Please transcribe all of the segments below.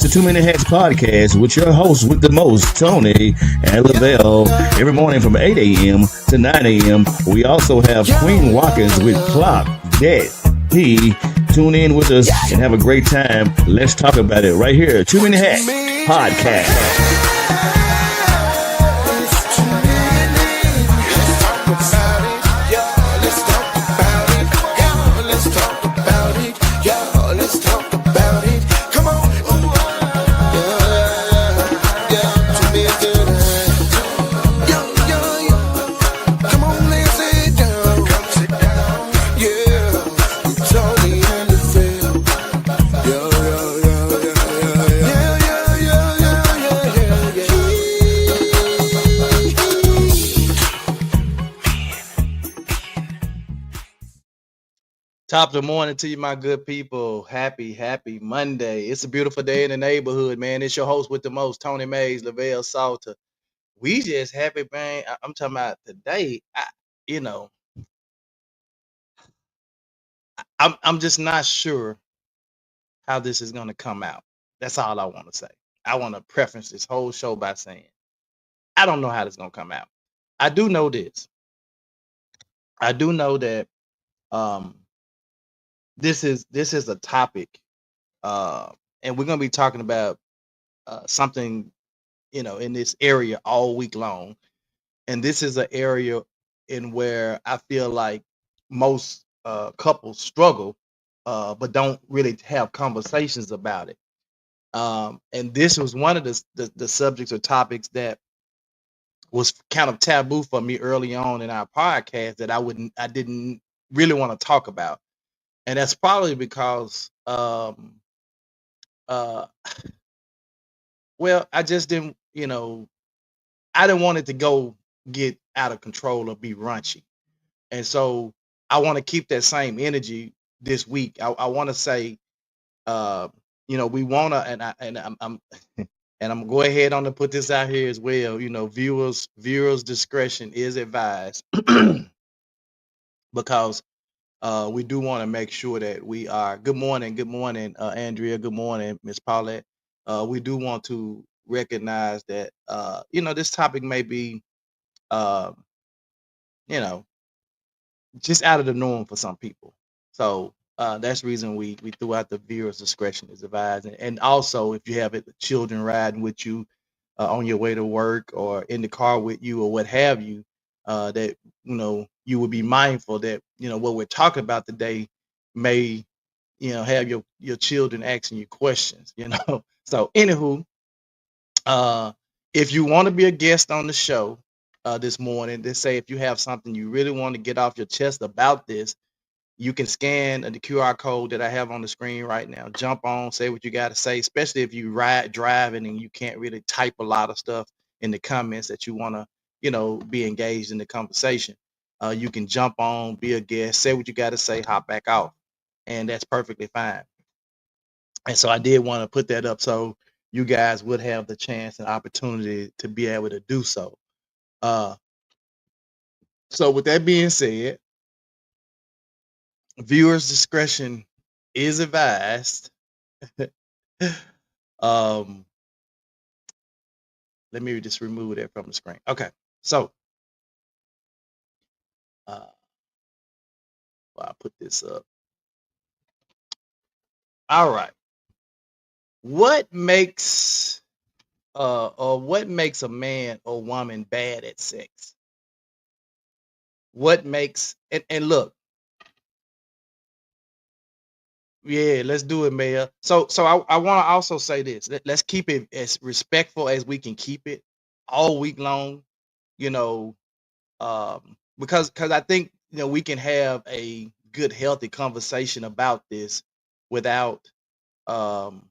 It's the 2 Minute Hacks Podcast with your hosts with the most, Tony and Lavelle. Every morning from 8 a.m. to 9 a.m. We also have Queen Watkins with Clock That P. Tune in with us and have a great time. Let's talk about it right here. 2 Minute Hacks Podcast. Top of the morning to you, my good people. Happy Monday. It's a beautiful day in the neighborhood, man. It's your host with the most, Tony Mays, Lavelle Salter. We just happy, man. I'm talking about today. You know, I'm just not sure how this is gonna come out. That's all I want to say. I want to preference this whole show by saying I don't know how this is gonna come out. I do know this. I do know that um this is a topic, and we're gonna be talking about something in this area all week long. And this is an area in where I feel like most couples struggle, but don't really have conversations about it. And this was one of the subjects or topics that was kind of taboo for me early on in our podcast that I didn't really want to talk about. And that's probably because uh well, I just didn't, I didn't want it to go get out of control or be raunchy. And so I want to keep that same energy this week. I want to say, we want to, I'm and I'm go ahead on to put this out here as well. Viewers discretion is advised because we do want to make sure that we are. Good morning, Andrea. Good morning, Miss Paulette. We do want to recognize that this topic may be, uh, you know, just out of the norm for some people. So that's the reason we threw out the viewers discretion is advised. And also, if you have children riding with you on your way to work or in the car with you or what have you, that you would be mindful that what we're talking about today may have your children asking you questions. So anywho, uh, if you want to be a guest on the show this morning, they say if you have something you really want to get off your chest about this, you can scan the QR code that I have on the screen right now. Jump on, say what you got to say, especially if you driving and you can't really type a lot of stuff in the comments that you want to, be engaged in the conversation. You can jump on, be a guest, say what you got to say, hop back off, and that's perfectly fine. And so I did want to put that up so you guys would have the chance and opportunity to be able to do so. Uh, so with that being said, viewers discretion is advised. um, let me just remove that from the screen. Okay, so I'll put this up. All right, what makes a man or woman bad at sex? What makes and look, yeah, let's do it, Mayor. So I want to also say this. Let's keep it as respectful as we can keep it all week long. You know, because I think we can have a good, healthy conversation about this without um,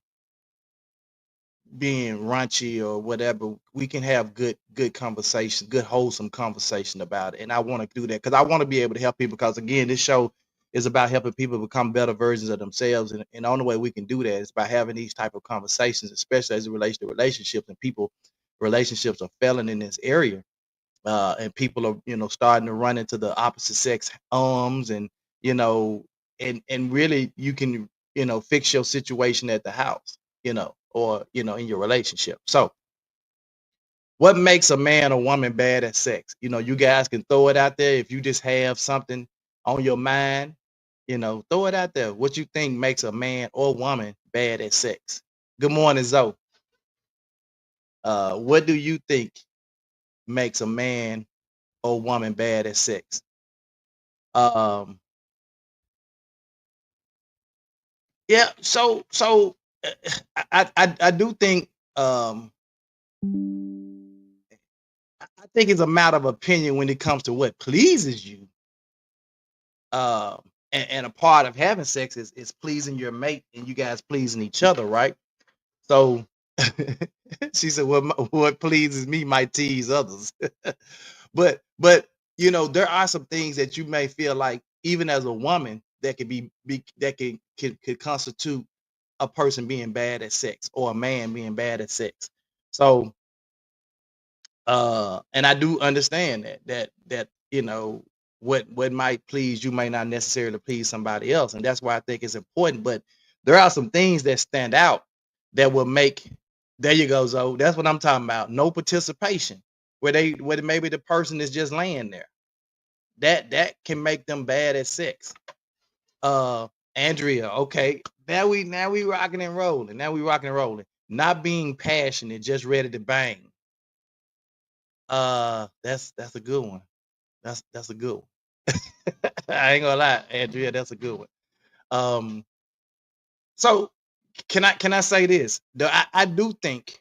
being raunchy or whatever. We can have good conversation, good wholesome conversation about it. And I want to do that because I want to be able to help people. Because again, this show is about helping people become better versions of themselves, and the only way we can do that is by having these type of conversations, especially as it relates to relationships and people. Relationships are failing in this area, and people are starting to run into the opposite sex arms, and you know and really you can fix your situation at the house. or in your relationship. So what makes a man or woman bad at sex? You guys can throw it out there if you just have something on your mind. Throw it out there. What you think makes a man or woman bad at sex? Good morning, Zoe. What do you think makes a man or woman bad at sex? Um, yeah. So I do think I think it's a matter of opinion when it comes to what pleases you. And a part of having sex is pleasing your mate and you guys pleasing each other, right? So she said, what pleases me might tease others. but there are some things that you may feel like, even as a woman, that could be that could constitute a person being bad at sex or a man being bad at sex. So and I do understand that what might please you may not necessarily please somebody else, and that's why I think it's important. But there are some things that stand out that will make, there you go, Zoe, that's what I'm talking about. No participation, where maybe the person is just laying there, that can make them bad at sex. uh Andrea, okay, now we rocking and rolling, not being passionate, just ready to bang. That's a good one. That's a good one. I ain't gonna lie, Andrea, that's a good one. Um, so can I say this? I do think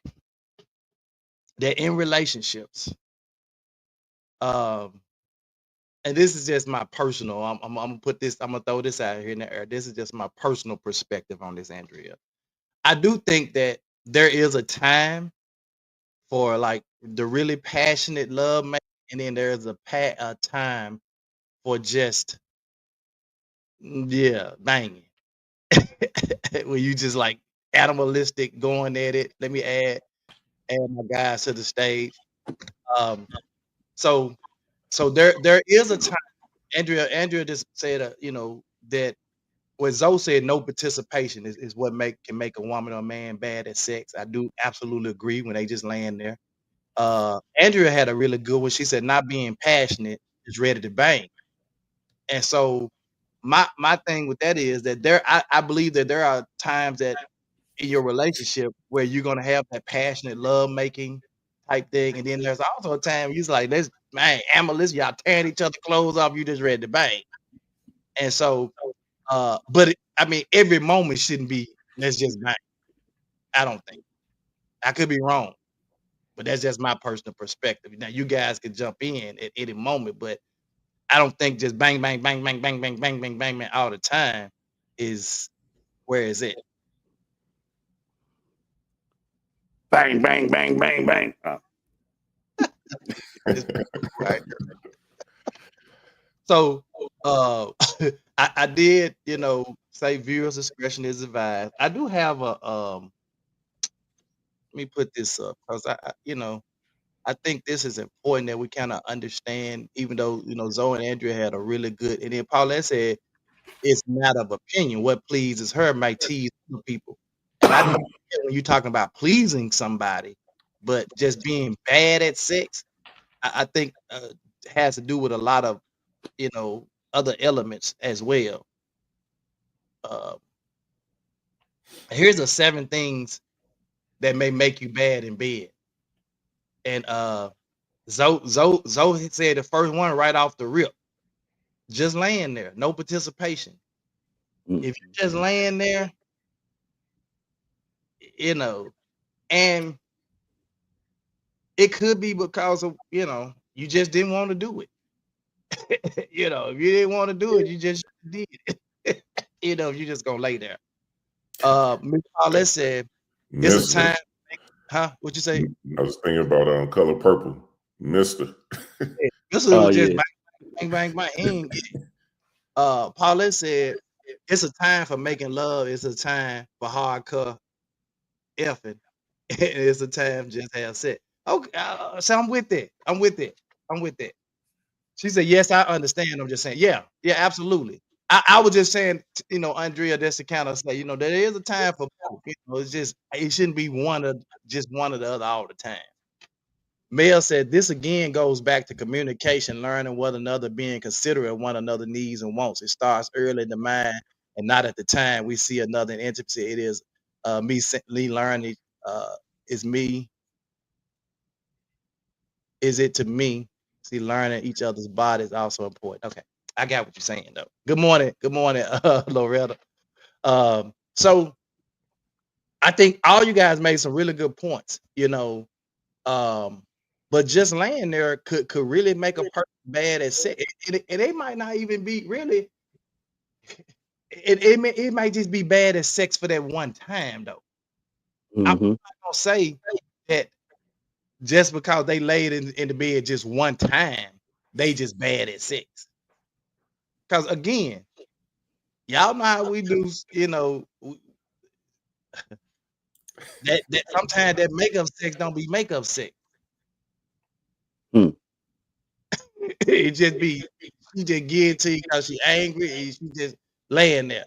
that in relationships, um, and this is just my personal. I'm gonna put this. I'm gonna throw this out here in the air. This is just my personal perspective on this, Andrea. I do think that there is a time for like the really passionate love making, and then there's a time for just yeah banging. Where you just like animalistic going at it. Let me add my guys to the stage. Um, so there is a time. Andrea just said, that what Zoe said, no participation is what can make a woman or a man bad at sex. I do absolutely agree when they just laying there. Andrea had a really good one. She said, not being passionate is ready to bang. And so my thing with that is that I believe that there are times that in your relationship where you're gonna have that passionate love making type thing, and then there's also a time you're like, let's man, Amalist, y'all tearing each other clothes off, you just ready to bang. And so, I mean, every moment shouldn't be let's just bang. I don't think. I could be wrong, but that's just my personal perspective. Now you guys can jump in at any moment, but I don't think just bang, bang, bang, bang, bang, bang, bang, bang, bang, bang all the time is where is it? Bang, bang, bang, bang, bang. Right. So I did, say viewers discretion is advised. I do have a let me put this up because I think this is important that we kind of understand, even though Zoe and Andrea had a really good, and then Paulette said it's a matter of opinion. What pleases her might tease other people. And I think when you're talking about pleasing somebody, but just being bad at sex, I think has to do with a lot of other elements as well. Uh, Here's the 7 things that may make you bad in bed. And Zoe said the first one right off the rip. Just laying there, no participation. If you're just laying there, you know, and it could be because of, you just didn't want to do it. If you didn't want to do it, you just did it. If you're just gonna lay there. Miss Paulette said it's a Mister. time, huh? What you say? I was thinking about Color Purple. Mister. This Oh was just yeah. bang, bang, bang, bang. He ain't get it. Paulette said it's a time for making love. It's a time for hardcore effing. It's a time just have sex. Okay, so I'm with it. I'm with it. I'm with it. She said, "Yes, I understand." I'm just saying, yeah, yeah, absolutely. I was just saying, Andrea, that's to kind of say, there is a time for both. It's just it shouldn't be one of the other all the time. Mel said this again goes back to communication, learning one another, being considerate of one another's needs and wants. It starts early in the mind and not at the time we see another in intimacy. It is me learning, is me, is it to me? See, learning each other's body is also important. Okay, I got what you're saying though. Good morning, Loretta. So I think all you guys made some really good points, but just laying there could really make a person bad at sex. And they might not even be really, it might just be bad at sex for that one time though. I'm Mm-hmm. not gonna say that just because they laid in the bed just one time, they just bad at sex. Because again, y'all know how we do, that sometimes that makeup sex don't be makeup sex. Hmm. It just be she just get it to you because she angry and she just laying there.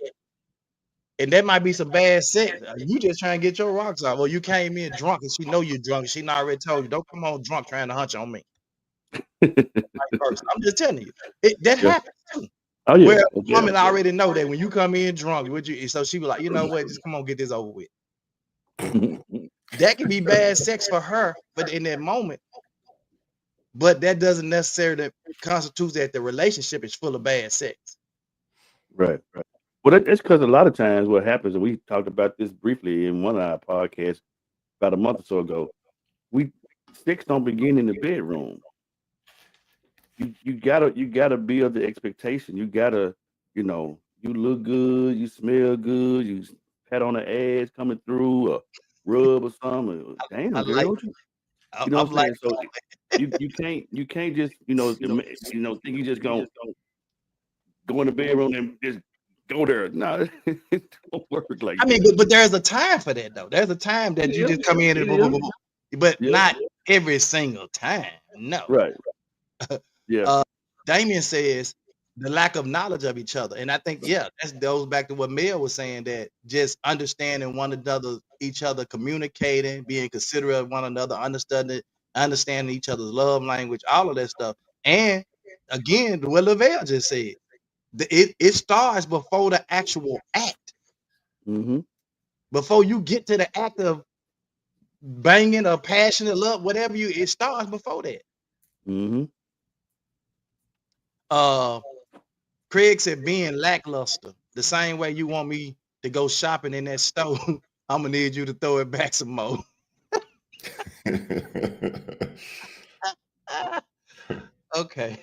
And that might be some bad sex. You just trying to get your rocks off. Or you came in drunk and she know you're drunk. She not already told you, don't come on drunk trying to hunch on me. Vice versa. I'm just telling you. That Yeah. happens too. Oh yeah. Where Okay. women already know that when you come in drunk, so she was like, you know what, just come on, get this over with. That can be bad sex for her, but in that moment, but that doesn't necessarily constitute that the relationship is full of bad sex. Right. Well, that's because a lot of times what happens, and we talked about this briefly in one of our podcasts about a month or so ago. Sex don't begin in the bedroom. You gotta build the expectation. You gotta, you look good, you smell good, you pat on the ass coming through, or rub or something. Damn, I girl, like you know what I'm I'm like, saying? So you can't just think you just gonna go in the bedroom and just go there. No, it don't work like I mean, that. but there's a time for that though. There's a time that you just come in and but not every single time. No. Right. Yeah. Damien says the lack of knowledge of each other. And I think, that goes back to what Mel was saying, that just understanding one another, each other, communicating, being considerate of one another, understanding each other's love language, all of that stuff. And again, what Lavelle just said, it starts before the actual act. Mm-hmm. Before you get to the act of banging or passionate love, whatever it starts before that. Mm-hmm. Craig said being lackluster. The same way you want me to go shopping in that store, I'm gonna need you to throw it back some more. Okay.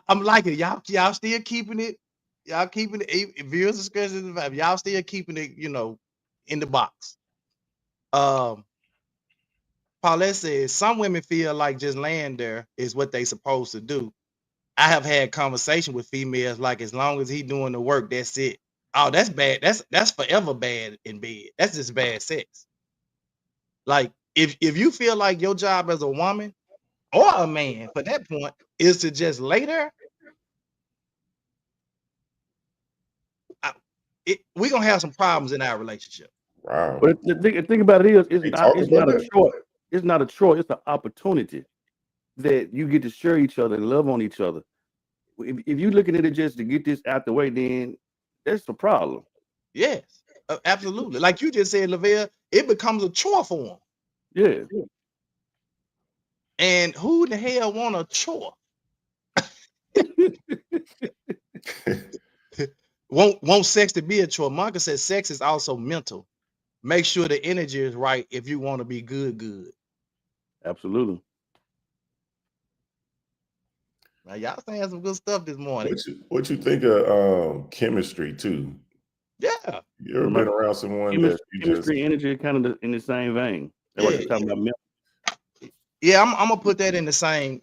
I'm liking it. Y'all still keeping it. Y'all keeping it. Viewers discretion, y'all still keeping it, in the box. Paulette says some women feel like just laying there is what they supposed to do. I have had conversation with females like as long as he doing the work, that's it. Oh, that's bad. That's forever bad in bed. That's just bad sex. Like if you feel like your job as a woman or a man for that point is to just lay there, we're gonna have some problems in our relationship. Wow. But the thing about it is, We talked it's about not a that? chore. It's not a chore. It's an opportunity that you get to share each other and love on each other. If you're looking at it just to get this out the way, then that's a problem. Yes, absolutely. Like you just said, Lavelle, it becomes a chore for him. Yeah. And who the hell want a chore? Won't sex to be a chore? Monica says sex is also mental. Make sure the energy is right if you want to be good. Absolutely. Now y'all saying some good stuff this morning. What you think of chemistry too? Yeah. You ever been around someone that you chemistry, energy, kind of in the same vein? That's what you're talking about. Yeah, I'm gonna put that in the same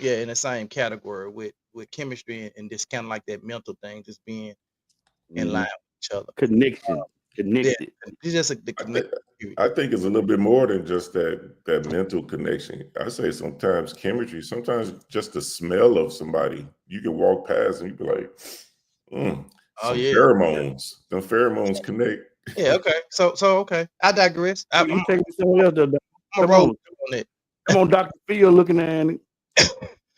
category with chemistry and just kind of like that mental thing, just being in line with each other. Connected. Yeah, it's just the connection. I think it's a little bit more than just that mental connection. I say sometimes chemistry, sometimes just the smell of somebody. You can walk past and you be like, Mm. Oh Some yeah. pheromones. The pheromones connect. Yeah, okay. So okay. I digress. I'm You take it somewhere else, though. gonna Come roll on. on it. Come on, Dr. Phil looking at it.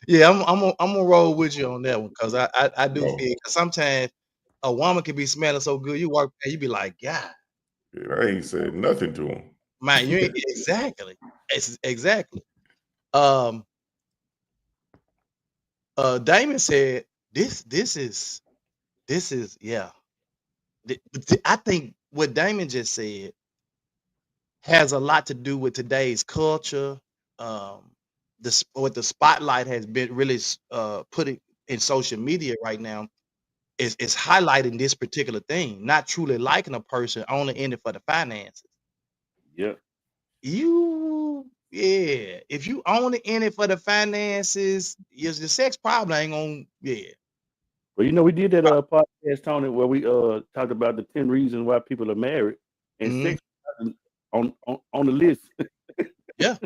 Yeah, I'm gonna roll with you on that one because I do No. feel cause sometimes a woman can be smelling so good, you walk and you be like, God, Yeah, I ain't said nothing to him. man, you ain't exactly. Exactly. Um Damon said this is yeah. I think what Damon just said has a lot to do with today's culture. Um, what the spotlight has been really putting in social media right now is highlighting this particular thing. Not truly liking a person, only in it for the finances. Yeah. If you only in it for the finances, your sex probably ain't gonna Well, you know, we did that podcast, Tony, where we talked about the 10 reasons why people are married, and Mhm. sex on the list. Yeah.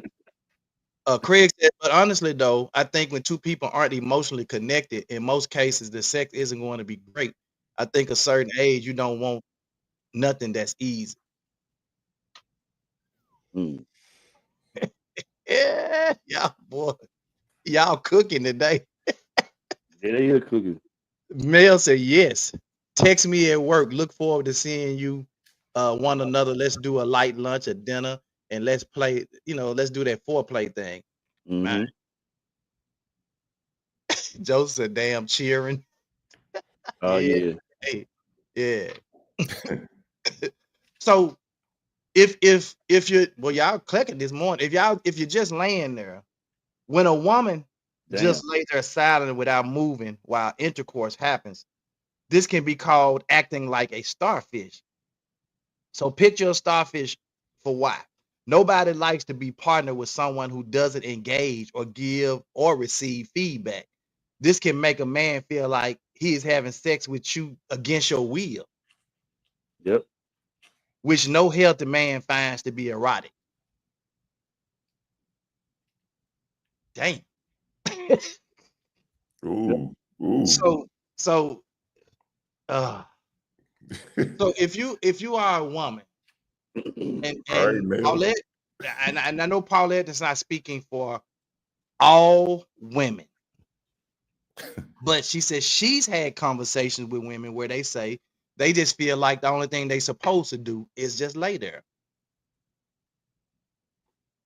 Craig said, but honestly though, I think when two people aren't emotionally connected, in most cases, the sex isn't going to be great. I think a certain age, you don't want nothing that's easy. Mm. Yeah, y'all boy, y'all cooking today. Yeah, they are cooking. Mel said yes. Text me at work. Look forward to seeing you one another. Let's do a light lunch, a dinner, and let's play. Let's do that foreplay thing. Man, Joseph said, damn cheering. Oh, Yeah, yeah. hey, yeah. So if you're y'all clicking this morning, if you're just laying there, when a woman just Damn. lays there silent without moving while intercourse happens, this can be called acting like a starfish. So picture a starfish for why. Nobody likes to be partnered with someone who doesn't engage or give or receive feedback. This can make a man feel like he is having sex with you against your will, Yep. which no healthy man finds to be erotic. Damn. Ooh. Ooh. So uh so if you are a woman All right, and Mel. Paulette, and I know Paulette is not speaking for all women, but she says she's had conversations with women where they say they just feel like the only thing they supposed to do is just lay there.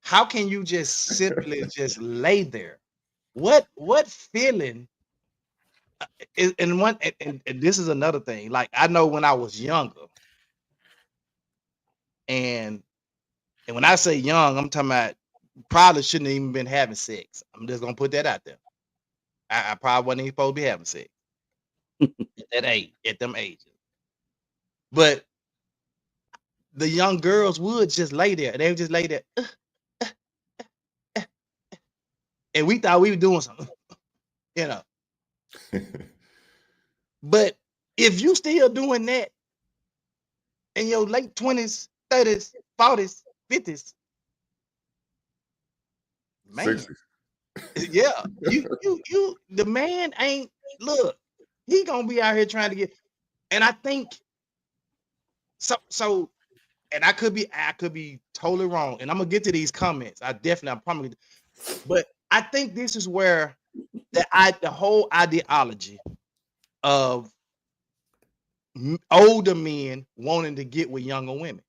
How can you just simply just lay there? What feeling and one and this is another thing. Like I know when I was younger, and when I say young, I'm talking about probably shouldn't have even been having sex. I'm just gonna put that out there. I probably wasn't even supposed to be having sex at that age, at them ages. But the young girls would just lay there. They would just lay there, and we thought we were doing something, you know. But if you still doing that in your late 20s, 30s, 40s, 50s, man, 60s. yeah, the man ain't look. He gonna be out here trying to get, and I think so. And I could be totally wrong, and I'm gonna get to these comments. I'm probably, but I think this is where the whole ideology of older men wanting to get with younger women,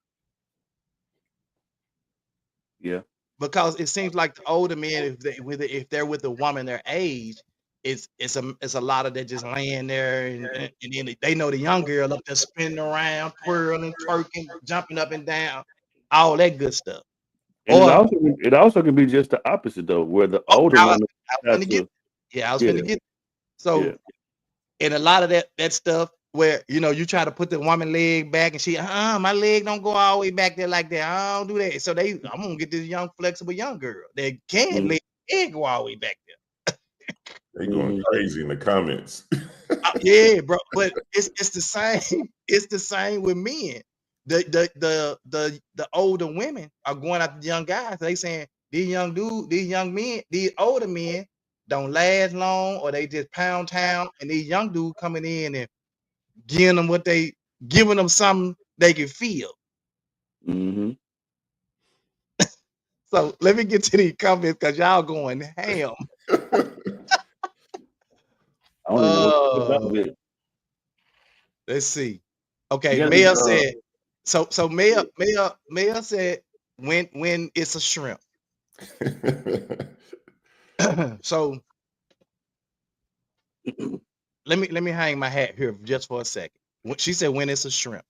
Yeah. because it seems like the older men, if they're with a woman their age, it's a lot of that just laying there, and then they know the young girl up there spinning around, twirling, twerking, jumping up and down, all that good stuff. And Or it also can be just the opposite though, where the oh, older I was woman gonna has get, to, yeah, I was yeah, gonna get. yeah. So, and a lot of that stuff where you try to put the woman leg back and she, my leg don't go all the way back there like that. I don't do that. So I'm gonna get this young, flexible young girl that can leg go all the way back there. They going crazy in the comments. Yeah, bro. But it's the same. It's the same with men. The older women are going after the young guys. They saying these young men, these older men don't last long, or they just pound town, and these young dudes coming in and giving them something they can feel. Mm-hmm. So let me get to these comments because y'all going ham. I don't even know what about it. Let's see. Okay, Yeah, Mel said. So Mel said when it's a shrimp. So let me hang my hat here just for a second. She said when it's a shrimp.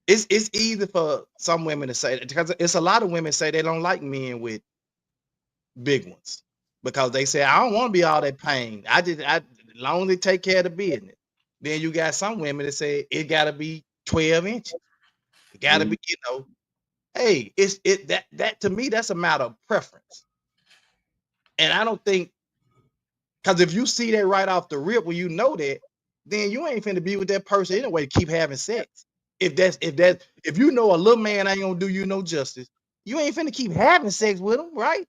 It's easy for some women to say that because it's a lot of women say they don't like men with big ones because they say I don't want to be all that pain. I long as they take care of the business. Then you got some women that say it gotta be 12 inches. It gotta be, hey, that to me, that's a matter of preference. And I don't think because if you see that right off the rip when you know that, then you ain't finna be with that person anyway to keep having sex. If you know a little man ain't gonna do you no justice, you ain't finna keep having sex with him, right?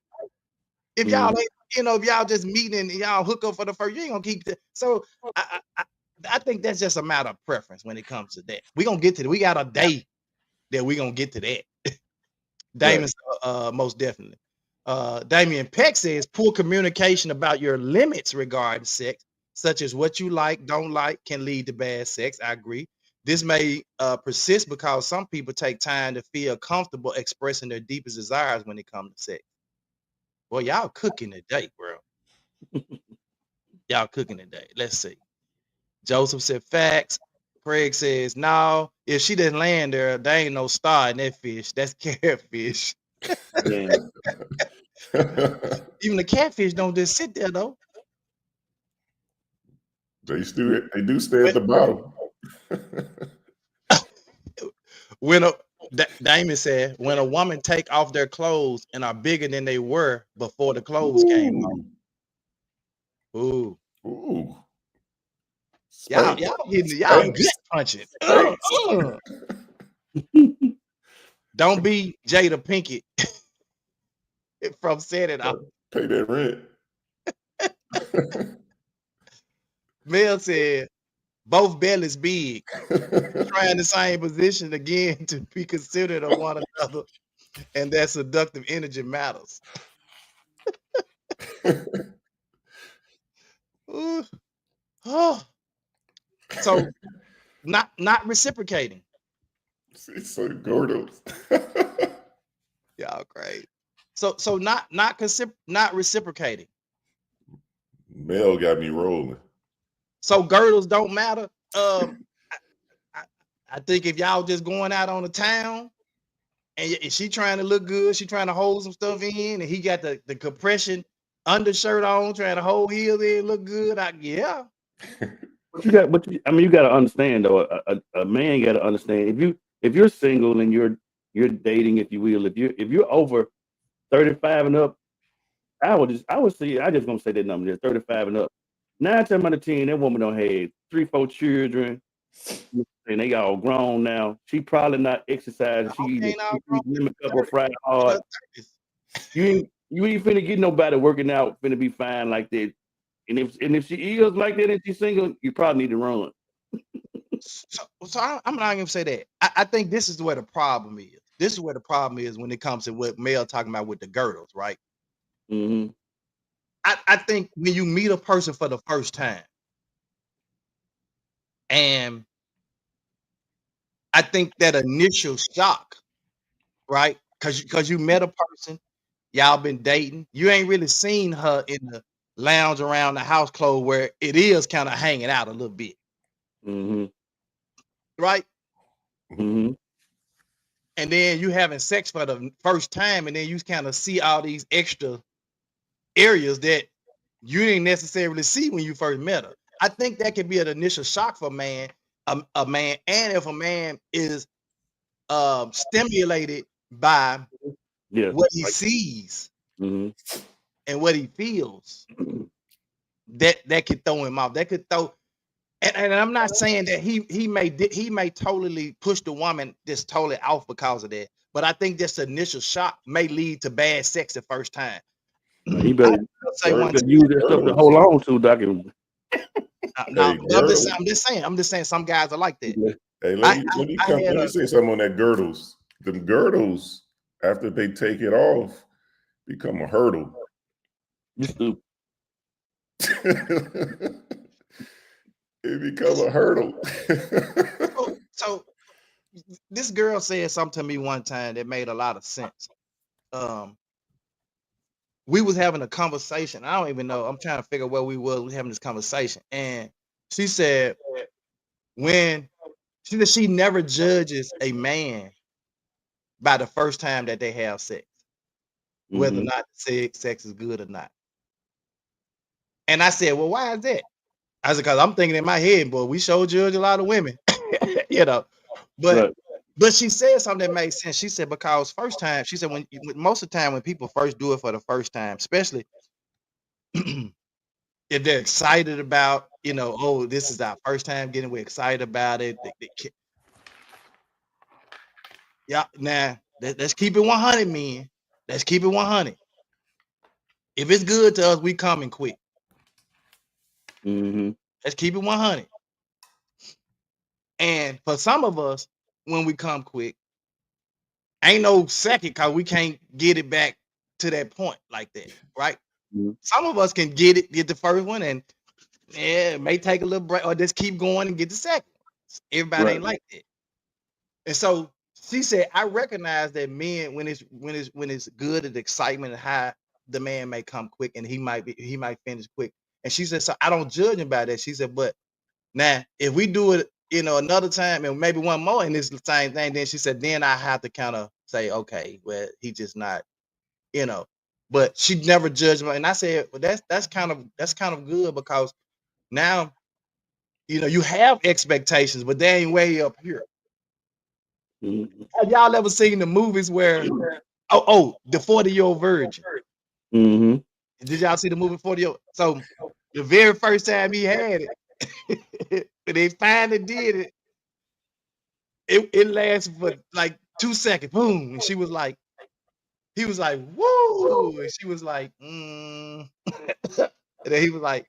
If y'all ain't, if y'all just meeting and y'all hook up for the first, you ain't gonna keep that. So I think that's just a matter of preference when it comes to that. We gonna get to that. We got a day that we gonna get to that. Damon, most definitely. Damian Peck says poor communication about your limits regarding sex, such as what you like, don't like, can lead to bad sex. I agree. This may persist because some people take time to feel comfortable expressing their deepest desires when it comes to sex. Well, y'all cooking today, bro. Y'all cooking today. Let's see. Joseph said facts. Craig says, no, if she didn't land there, there ain't no star in that fish. That's catfish. Yeah. Even the catfish don't just sit there though. They do stay at the bottom. Damon said, when a woman take off their clothes and are bigger than they were before the clothes came off. Ooh. Y'all gut punching. Don't be Jada Pinkett from Set It Off. Pay that rent. Mel said, both bellies big. Trying the same position again to be considered of one another, and that seductive energy matters. So not reciprocating. So girdles. Y'all great. So not reciprocating. Mel got me rolling. So girdles don't matter. I think if y'all just going out on the town and she trying to look good, she trying to hold some stuff in, and he got the compression undershirt on, trying to hold heels in, look good. Yeah. But you got to understand though. A man got to understand if you're single and you're dating, if you will, if you're over 35 and up, I just gonna say that number. 35 and up. 9 times out of 10, that woman don't have 3-4 children, and they all grown now. She probably not exercising. She eating a couple of fried hard. You ain't finna get nobody working out finna be fine like that. And if she is like that and she's single, you probably need to run. So I'm not gonna say that. I think this is where the problem is. This is where the problem is when it comes to what Mel talking about with the girdles, right? Mm-hmm. I think when you meet a person for the first time, and I think that initial shock, right? Because you met a person, y'all been dating, you ain't really seen her in the lounge around the house clothes where it is kind of hanging out a little bit. Mm-hmm. Right? Mm-hmm. And then you having sex for the first time, and then you kind of see all these extra areas that you didn't necessarily see when you first met her. I think that could be an initial shock for a man, and if a man is stimulated by what he sees and what he feels, that could throw him off. That could throw. And I'm not saying that he may totally push the woman just totally off because of that, but I think this initial shock may lead to bad sex the first time. You better use that stuff to hold on to, Doc. No, Hey, I'm girdle. I'm just saying some guys are like that. Hey, I let me I had let me a say something on that girdles. Them girdles, after they take it off, become a hurdle. You stupid. It become a hurdle. so this girl said something to me one time that made a lot of sense. We was having a conversation. I don't even know. I'm trying to figure where we was having this conversation. And she said she never judges a man by the first time that they have sex, whether or Mhm. not sex is good or not. And I said, well, why is that? I said, because I'm thinking in my head, boy, we sure judge a lot of women, you know. But Right. but she said something that made sense. She said, because first time, she said, when most of the time when people first do it for the first time, especially if they're excited about, oh, this is our first time getting, we're excited about it. Yeah, now let's keep it 100, men. Let's keep it 100. If it's good to us, we coming quick. Mhm. Let's keep it 100. And for some of us, when we come quick, ain't no second because we can't get it back to that point like that, right? Mhm. Some of us can get the first one, and it may take a little break, or just keep going and get the second. Everybody Right. ain't like that. And so she said, I recognize that men, when it's good and excitement and high, the man may come quick and he might finish quick. And she said, so I don't judge him by that. She said, but now if we do it, another time and maybe one more and it's the same thing, then she said, then I have to kind of say, okay, well, he just not, but she never judged me. And I said, well, that's kind of good, because now, you have expectations, but they ain't way up here. Mhm. Have y'all ever seen the movies where, the 40-year-old virgin? Mhm. Did y'all see the movie 40-year-old? So the very first time he had it, when they finally did it, it lasted for like 2 seconds. Boom. And he was like, woo. And she was like, and then he was like,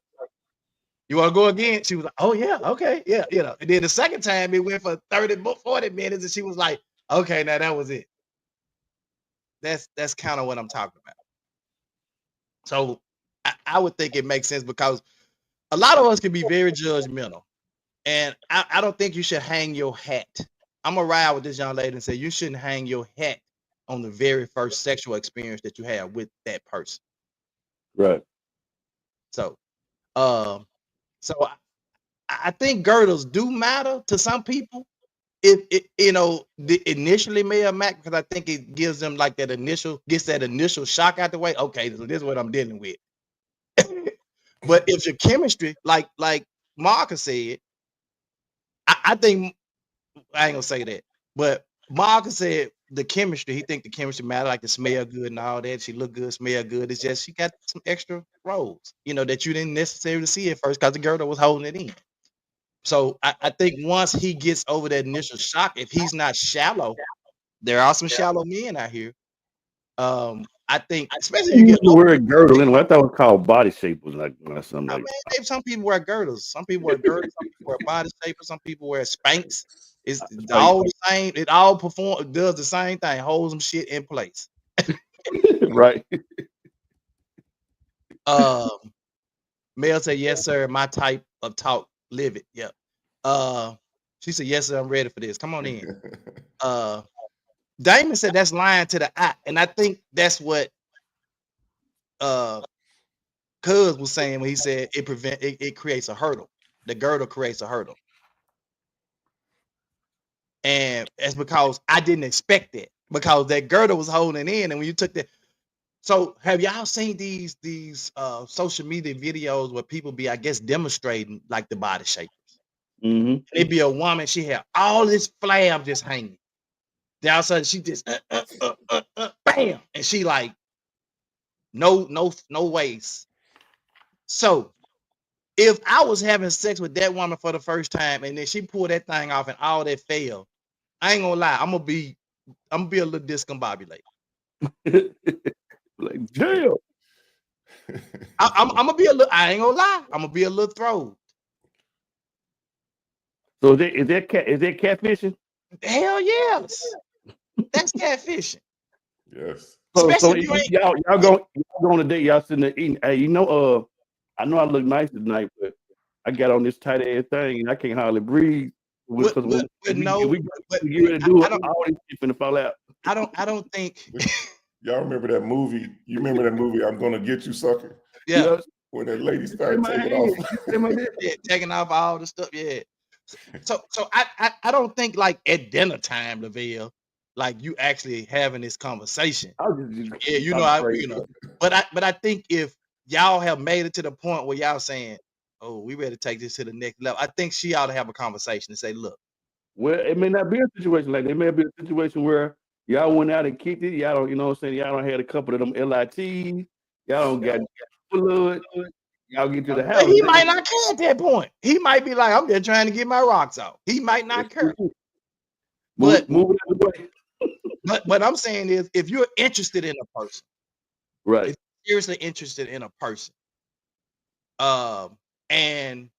you want to go again? She was like, oh yeah, okay, yeah, And then the second time it went for 30, 40 minutes, and she was like, okay, now that was it. That's kind of what I'm talking about. So I would think it makes sense, because a lot of us can be very judgmental, and I don't think you should hang your hat. I'm gonna ride with this young lady and say you shouldn't hang your hat on the very first sexual experience that you have with that person. Right. So, um, so I think girdles do matter to some people. It initially may have mattered, because I think it gives them like that initial shock out the way. Okay, so this is what I'm dealing with. But if your chemistry, like Marcus said, I think I ain't gonna say that, but Marcus said the chemistry. He think the chemistry matter, like the smell good and all that. She look good, smell good. It's just she got some extra roles, that you didn't necessarily see at first because the girl that was holding it in. So I think once he gets over that initial shock, if he's not shallow, there are some shallow men out here. I think, especially if you You get use the word girdle anyway. I thought it was called body shape, was like something I like. mean, maybe some people wear girdles. Some people wear girdles. Some people wear body shapers. Some people wear Spanx. It's Like, all the same. It all does the same thing. Holds some shit in place. right. Mel said, "Yes, sir. My type of talk. Live it. Yep." She said, "Yes, sir. I'm ready for this. Come on in." Damon said that's lying to the eye, and I think that's what Cuz was saying when he said it creates a hurdle. The girdle creates a hurdle. And it's because I didn't expect it, because that girdle was holding in, and when you took that. So have y'all seen these social media videos where people be, I guess, demonstrating like the body shapers? Mm-hmm. It'd be a woman, she had all this flab just hanging. Then all of a sudden she just bam, and she like no waist. So if I was having sex with that woman for the first time and then she pulled that thing off and all that failed, I ain't gonna lie, I'm gonna be a little discombobulated. Like, jail. I'm gonna be a little, I ain't gonna lie, I'm gonna be a little thrown. So is that catfishing? Hell yes, that's catfishing. Yes. So Especially if you ain't. y'all go on a date, y'all sitting there eating. Hey, I know I look nice tonight, but I got on this tight ass thing and I can't hardly breathe. Because But no, we but get ready to do I it, don't. all this shit finna fall out. I don't think. Y'all remember that movie? You remember that movie, I'm Gonna Get You, Sucker? Yeah, When that lady In started my taking hand, off. in my hand. yeah, taking off all the stuff. Yeah. So I don't think like at dinner time, Lavelle, like you actually having this conversation. I was just Yeah, you know, I'm crazy. but I think if y'all have made it to the point where y'all saying, "Oh, we ready to take this to the next level," I think she ought to have a conversation and say, "Look, Well, it may not be a situation like that. It may be a situation where y'all went out and kicked it. Y'all don't, you know what I'm saying? Y'all don't had a couple of them LITs. Y'all don't got blood. Y'all get to the but house. he might not care at that point. He might be like, I'm just trying to get my rocks off. He might not care. But move it out the way. but what I'm saying is, if you're interested in a person, Right. if you're seriously interested in a person, and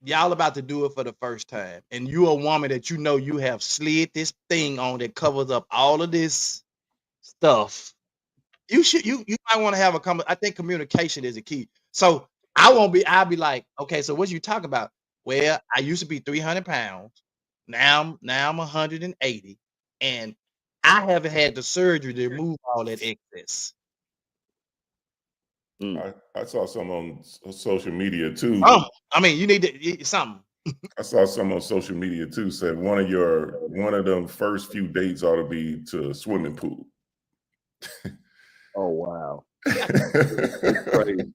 y'all about to do it for the first time, and you a woman that you know you have slid this thing on that covers up all of this stuff, you might want to have I think communication is a key. So I'll be like, okay, so what you talk about? Well, I used to be 300 pounds. Now I'm 180, and I haven't had the surgery to remove all that excess. I saw some on social media too. I mean, you need to eat something. I saw some on social media too. Said one of them first few dates ought to be to a swimming pool. Oh wow. It's crazy.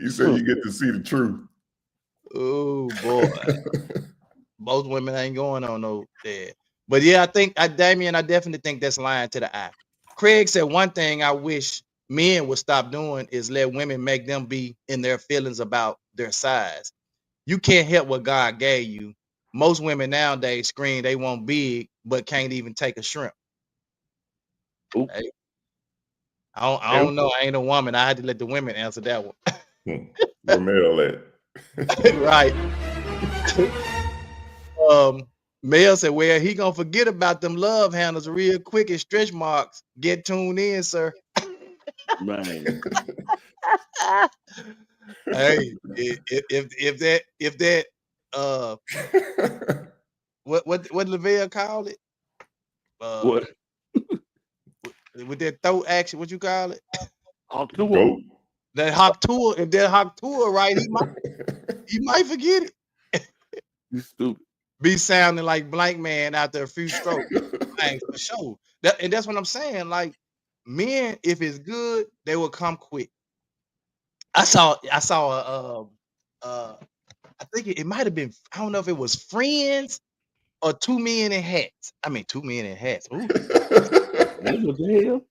You said you get to see the truth. Oh boy. Most women ain't going on no there. But yeah, Damien, I definitely think that's lying to the eye. Craig said one thing I wish men would stop doing is let women make them be in their feelings about their size. You can't help what God gave you. Most women nowadays scream they want big, but can't even take a shrimp. Hey, I don't know. I ain't a woman. I had to let the women answer that one. Where Mel at? Right. Mel said, well, he gonna forget about them love handles real quick and stretch marks. Get tuned in, sir. Man. Hey, if that what Lavelle called it? What? With that throat action, what you call it? Goat. That hawk tour, if that hawk tour right, he might forget it. You stupid. Be sounding like blank man after a few strokes. Man, for sure. And that's what I'm saying. Like men, if it's good, they will come quick. I saw I think it might have been, I don't know if it was Friends or 2 Men in Hats. I mean 2 Men in Hats. Ooh. What the hell?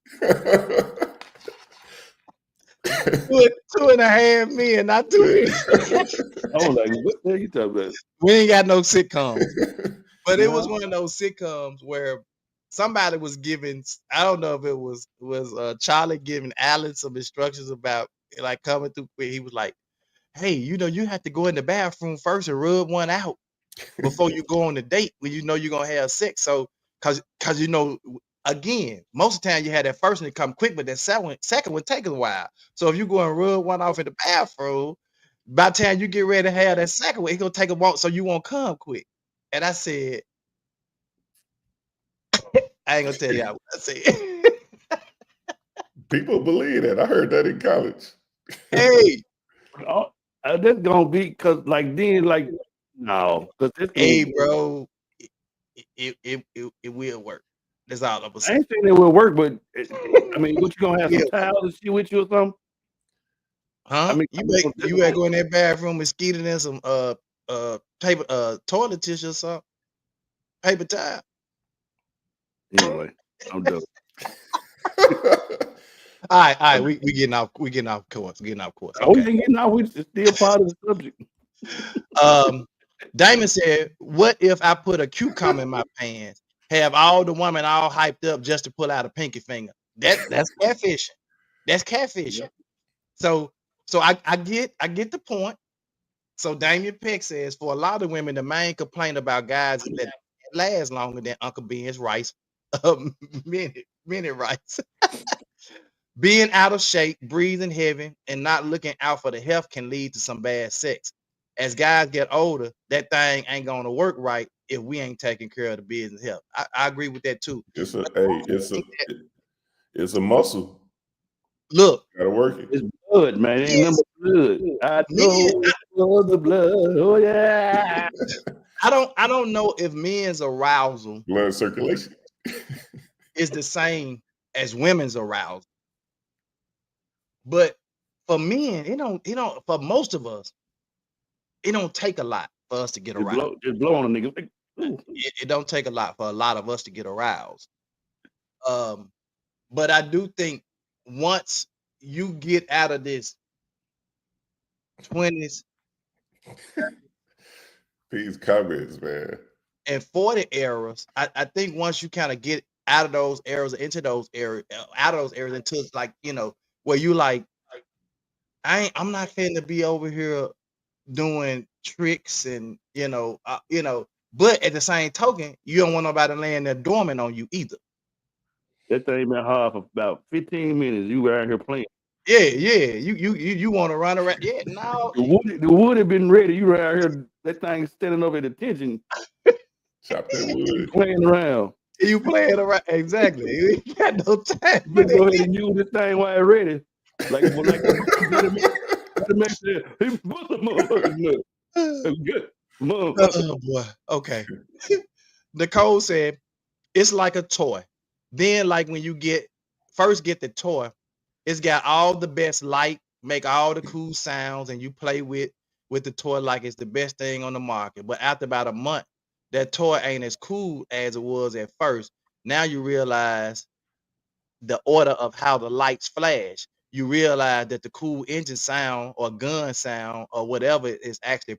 2.5 men, not 2. I was like, what the hell you talking about? We ain't got no sitcoms. But it was one of those sitcoms where somebody was giving, I don't know if it was Charlie giving Alan some instructions about like coming through quick. He was like, hey, you have to go in the bathroom first and rub one out before you go on the date when you know you're gonna have sex. So cause again, most of the time you had that first one to come quick, but that second one take a while. So if you go and rub one off in the bathroom, by the time you get ready to have that second one, it's gonna take a while, so you won't come quick. And I said, I ain't gonna tell y'all what I said. People believe that. I heard that in college. Hey, that's gonna be because like then like no, because hey, bro, it will work. That's all I'm I saying. ain't saying it will work, but I mean, what you gonna have some towels and shit with you or something? Huh? I mean, you better go in that bathroom and skeet it in some paper toilet tissue or something. Paper towel. Anyway, I'm done. All right, we getting off course. Getting off course. Oh, Okay. you ain't getting it's still part of the subject. Damon said, what if I put a cucumber in my pants, have all the women all hyped up just to pull out a pinky finger? That's catfishing. That's catfishing. Yep. So I get the point. So Damien Peck says, for a lot of women, the main complaint about guys is that they last longer than Uncle Ben's rice, minute rice. Being out of shape, breathing heavy, and not looking out for the health can lead to some bad sex. As guys get older, that thing ain't gonna work right if we ain't taking care of the business health. I agree with that too. It's a muscle. Look, Gotta work it. It's blood, man. It ain't nothing but blood. I know the blood. Oh yeah. I don't know if men's arousal Blood circulation. is the same as women's arousal. But for men, it don't for most of us, it don't take a lot for us to get aroused. Just blow on a nigga. Like, it don't take a lot for a lot of us to get aroused. But I do think once you get out of this 20s, These comments, man. and 40 eras, I think once you kind of get out of those eras into those areas, into like, where you like, I'm not finna be over here doing tricks and but at the same token, you don't want nobody laying there dormant on you either. that thing been hard for about 15 minutes. You were out here playing. Yeah. You want to run around? Yeah, no. The wood had been ready. You were out here. That thing standing over at attention. Chop that wood. Playing around. You playing around exactly. You ain't got no time. You go ahead and use this thing while it's ready. Like make sure he put the motherfuckers good. Oh boy. Okay. Nicole said it's like a toy. Then, like when you first get the toy, it's got all the best light, make all the cool sounds, and you play with the toy like it's the best thing on the market. But after about a month, that toy ain't as cool as it was at first. Now you realize the order of how the lights flash. You realize that the cool engine sound or gun sound or whatever is actually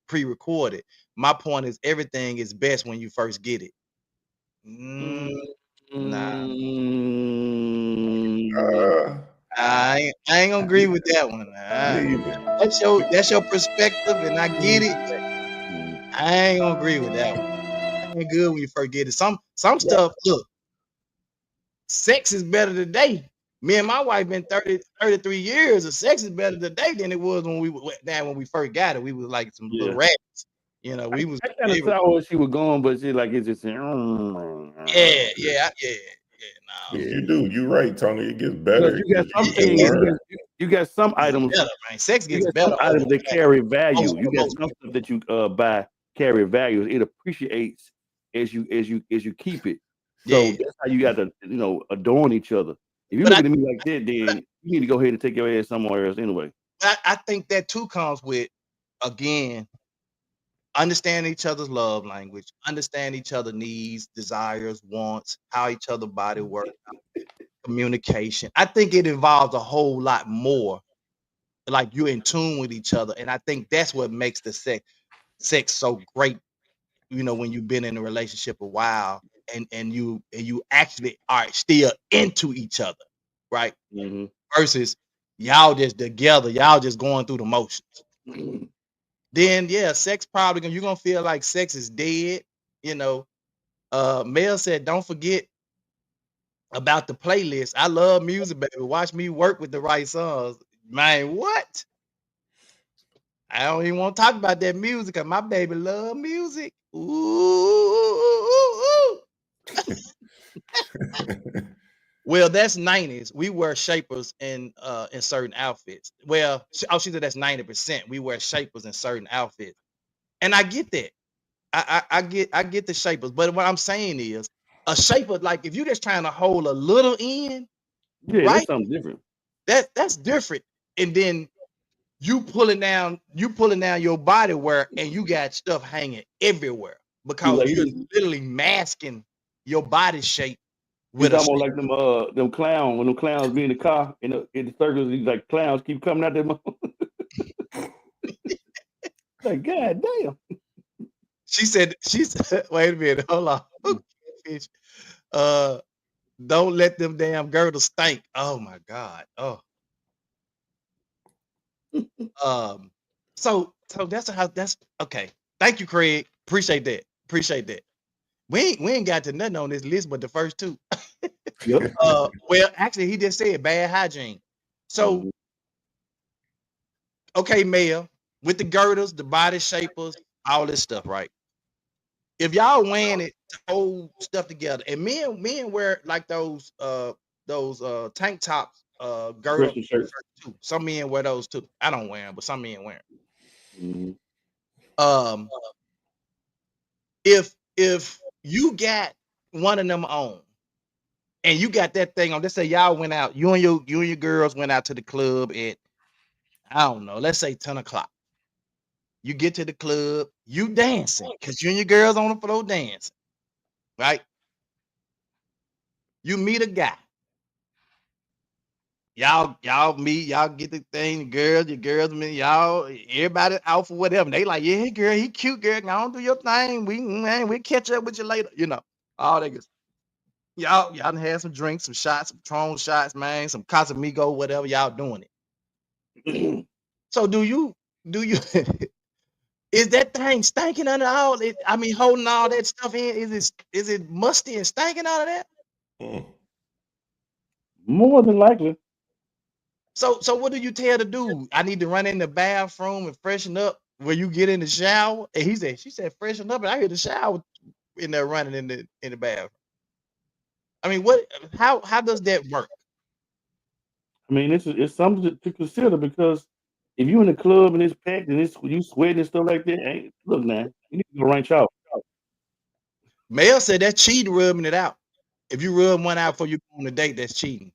pre-recorded. My point is everything is best when you first get it. Nah. I ain't gonna agree with that one. That's your perspective, and I get it. I ain't gonna agree with that one. It ain't good when you first get it. Some stuff. Look, sex is better today. Me and my wife been 33 years. Of sex is better today than it was when we first got it. We was like some little rats. We was. I kind of saw where she was going, but she like it's just. No. You do. You're right, Tony. It gets better. You got some things. You got some items. Better, man. Sex gets better. Some items that carry value. You got some stuff that you buy carry value. It appreciates as you keep it. So that's how you got to adorn each other. If you look at me like that, then you need to go ahead and take your ass somewhere else anyway. I think that too comes with, again, understand each other's love language, understand each other's needs, desires, wants, how each other's body works, communication. I think it involves a whole lot more. Like you're in tune with each other, and I think that's what makes the sex so great. When you've been in a relationship a while, and you actually are still into each other, right? Mm-hmm. Versus y'all just together, y'all just going through the motions. Mm-hmm. Then sex probably you're gonna feel like sex is dead. Mel said, don't forget about the playlist. I love music, baby. Watch me work with the right songs. Man, what? I don't even want to talk about that music because my baby love music. Ooh. Well, that's 90s. We wear shapers in certain outfits. Well, she said that's 90%. We wear shapers in certain outfits. And I get that. I get the shapers. But what I'm saying is a shaper, like if you're just trying to hold a little in, right? That's something different. That's different. And then you pulling down your body wear and you got stuff hanging everywhere because you're literally masking your body shape. It's almost like them clowns when them clowns be in the car in the circles. These like clowns keep coming out there. Like, God damn. She said, wait a minute, hold on. Don't let them damn girdles stink. Oh my God. Oh. So that's okay. Thank you, Craig. Appreciate that. We ain't got to nothing on this list but the first two. Yep. Well, actually, he just said bad hygiene. So, okay, Mayor, with the girders, the body shapers, all this stuff, right? If y'all wearing it to hold stuff together, and men wear like those tank tops, girdle Christian shirt. too. Some men wear those too. I don't wear them, but some men wear them. Mhm. If you got one of them on, and you got that thing on, let's say y'all went out, you and your girls went out to the club at, I don't know, let's say 10 o'clock. You get to the club, you dancing, because you and your girls on the floor dancing, right? You meet a guy. Y'all meet, y'all get the thing, your girls, meet y'all, everybody out for whatever. They like, yeah, girl, he cute, girl. Go on, do your thing. We'll catch up with you later. You know, all that good. Y'all done had some drinks, some shots, some Patron shots, man, some Casamigo, whatever. Y'all doing it. So do you is that thing stinking under all it? I mean, holding all that stuff in, is it musty and stinking out of that? More than likely. So what do you tell the dude? I need to run in the bathroom and freshen up where you get in the shower. And she said freshen up, and I hear the shower in there running in the bathroom. I mean, how does that work? I mean, it's something to consider, because if you in the club and it's packed and you sweating and stuff like that, hey, look, man, you need to go ranch out. Mel said that's cheating, rubbing it out. If you rub one out before you go on a date, that's cheating.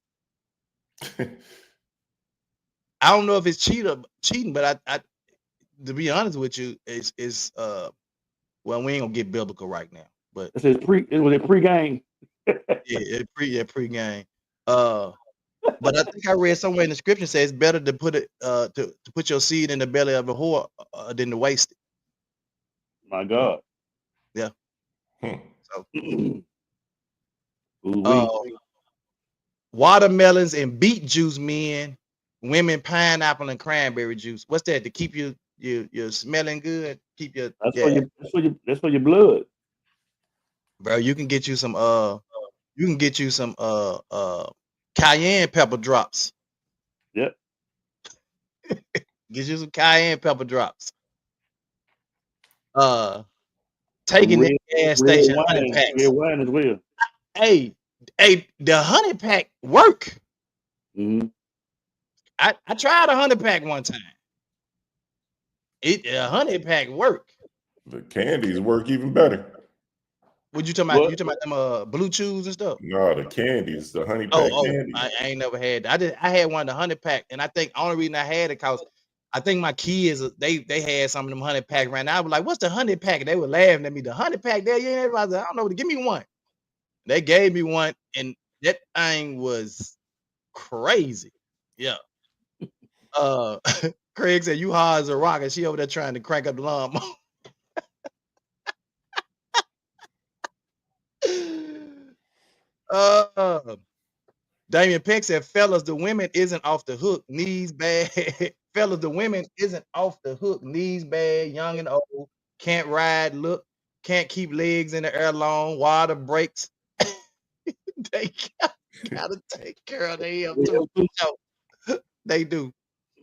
I don't know if it's cheating, but I to be honest with you, it's well, we ain't gonna get biblical right now, but it was a pre-game. pre-game. But I think I read somewhere in the scripture says it's better to put it to put your seed in the belly of a whore than to waste it. My God. Yeah. So watermelons and beet juice, women pineapple and cranberry juice. What's that? To keep you smelling good, keep your that's for your blood. Bro, you can get you some cayenne pepper drops. Yep. Get you some cayenne pepper drops. Taking the gas station honey packs. Red wine as well. Hey, the honey pack work. Mm-hmm. I tried a honey pack one time. A honey pack work. The candies work even better. What you talking about? You talking about them blue chews and stuff? No, the candies, the honey pack candies. I ain't never had that. I had one of the honey pack, and I think only reason I had it because I think my kids they had some of them honey pack right now. I was like, "What's the honey pack?" And they were laughing at me. The honey pack there, yeah. I was like, I don't know. Give me one. They gave me one, and that thing was crazy. Yeah. Craig said, "You hard as a rock," and she over there trying to crank up the lawnmower. Damian Peck said, "Fellas, the women isn't off the hook. Knees bad. Fellas, the women isn't off the hook. Knees bad. Young and old. Can't ride. Look. Can't keep legs in the air long. Water breaks. They gotta take care of their health too. They do.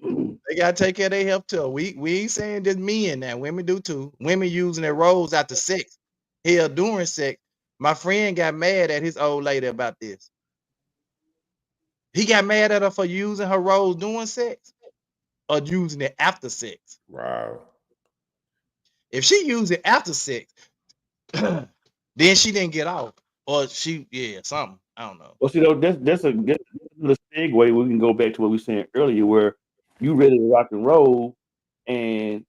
They gotta take care of their health too. We ain't saying just men now. Women do too. Women using their roles after sex. Hell, during sex. My friend got mad at his old lady about this. He got mad at her for using her roles during sex or using it after sex. Wow. If she used it after sex, then she didn't get off. Or something. I don't know. Well, see, that's a segue. We can go back to what we were saying earlier, where you ready to rock and roll, and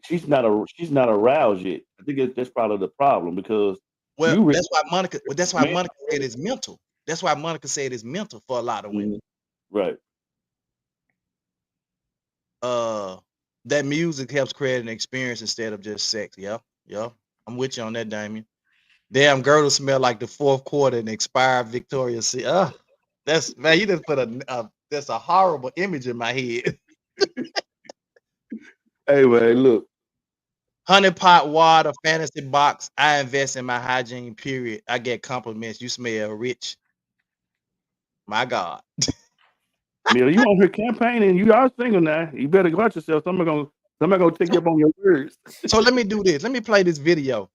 she's not aroused yet. I think that's part of the problem, because that's why Monica said it's mental. That's why Monica said it's mental for a lot of women. Right. That music helps create an experience instead of just sex. Yeah. I'm with you on that, Damien. Damn, girdle smell like the fourth quarter and expired Victoria's Secret. That's, man, you just put that's a horrible image in my head. Hey man, look. 100-pot water, fantasy box. I invest in my hygiene, period. I get compliments. You smell rich. My God. Miller, you on here campaigning? You are single now. You better watch yourself. Somebody gonna take you up on your words. So let me do this. Let me play this video.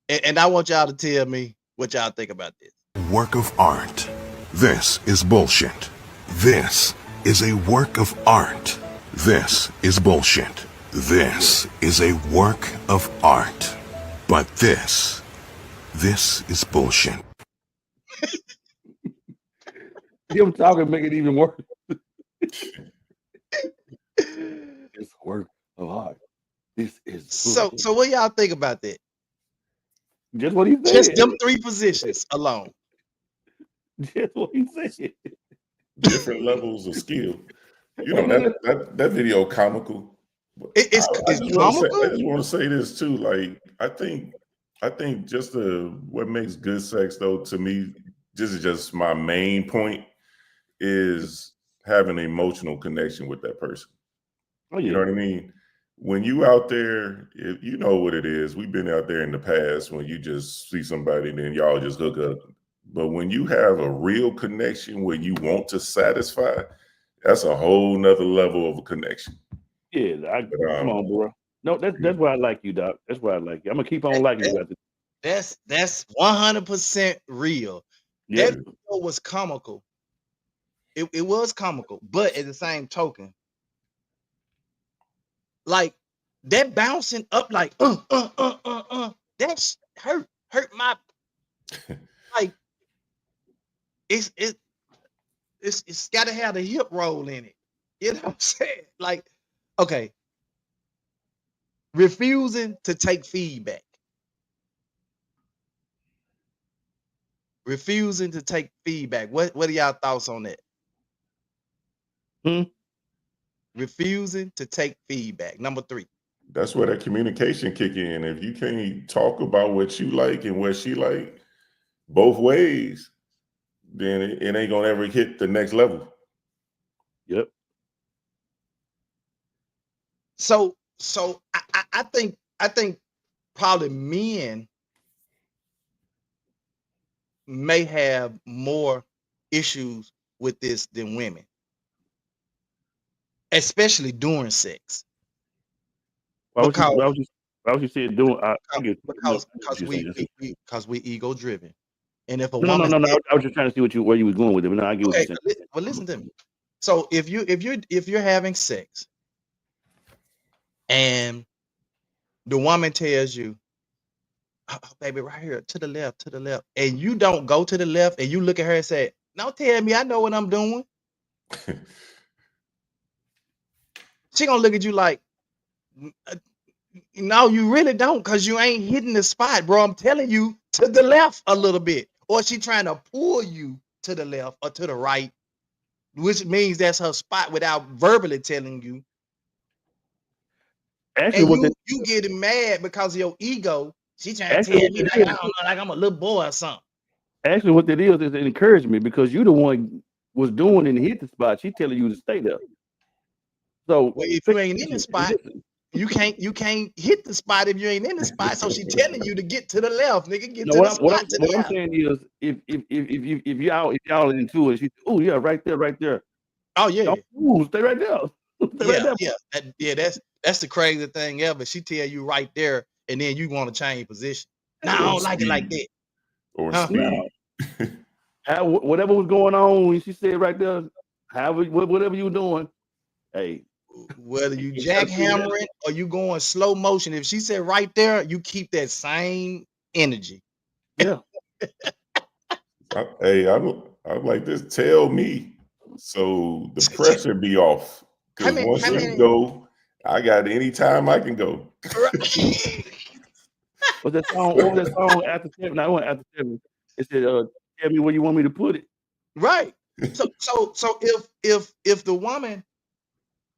And I want y'all to tell me what y'all think about this. Work of art. This is bullshit. This is a work of art. This is bullshit. This is a work of art. But this is bullshit. Him talking make it even worse. It's work of art. This is So what y'all think about that? just what he said. Just them 3 positions alone. Just what he said. Different levels of skill. You know, that video comical. It's I just comical. want to say this too. Like, I think just what makes good sex, though, to me, this is just my main point, is having an emotional connection with that person. Oh, yeah. You know what I mean? When you out there, you know what it is. We've been out there in the past when you just see somebody and then y'all just hook up. But when you have a real connection where you want to satisfy, that's a whole nother level of a connection. Yeah, come on, bro. No, that's why I like you, Doc. That's why I like you. I'm gonna keep on liking you. That's 100% real. Yeah. That video was comical. It was comical, but at the same token, like that bouncing up, like that's hurt my like it's got to have the hip roll in it. You know what I'm saying? Like, okay, refusing to take feedback. Refusing to take feedback. What are y'all thoughts on that? Refusing to take feedback. Number 3. That's where that communication kick in. If you can't talk about what you like and what she like both ways, then it ain't gonna ever hit the next level. Yep. So I think probably men may have more issues with this than women, especially during sex. Why would you say it doing? Because we ego driven, and if a No. woman I was just trying to see where you was going with it. But no, I get what you're saying. But listen to me. So if you're having sex, and the woman tells you, oh, baby, right here, to the left, and you don't go to the left, and you look at her and say, "Don't tell me, I know what I'm doing." She gonna look at you like, no, you really don't, because you ain't hitting the spot, bro. I'm telling you to the left a little bit. Or she trying to pull you to the left or to the right, which means that's her spot without verbally telling you. Actually, and you getting mad because of your ego. She trying to tell me like, I don't know, like I'm a little boy or something. Actually, what that is it encouraged me, because you the one was doing and hit the spot. She telling you to stay there. So if you ain't in the spot, you can't hit the spot if you ain't in the spot. So she telling you to get to the left, nigga. Get to the spot. What I'm saying is, if y'all into it, she, oh yeah, right there. Oh yeah, don't move, stay right there. That's the crazy thing ever. She tell you right there, and then you want to change position. Nah, I don't like it like that. Or speed. Whatever was going on when she said right there, whatever you were doing, hey, whether you jackhammering or you going slow motion, if she said right there, you keep that same energy. Yeah. I'm like this. Tell me, so the pressure be off. Because once you go, I got any time I can go. What's that song? What was that song after 7? I went after 7. It said, "Tell me where you want me to put it." Right. So if the woman,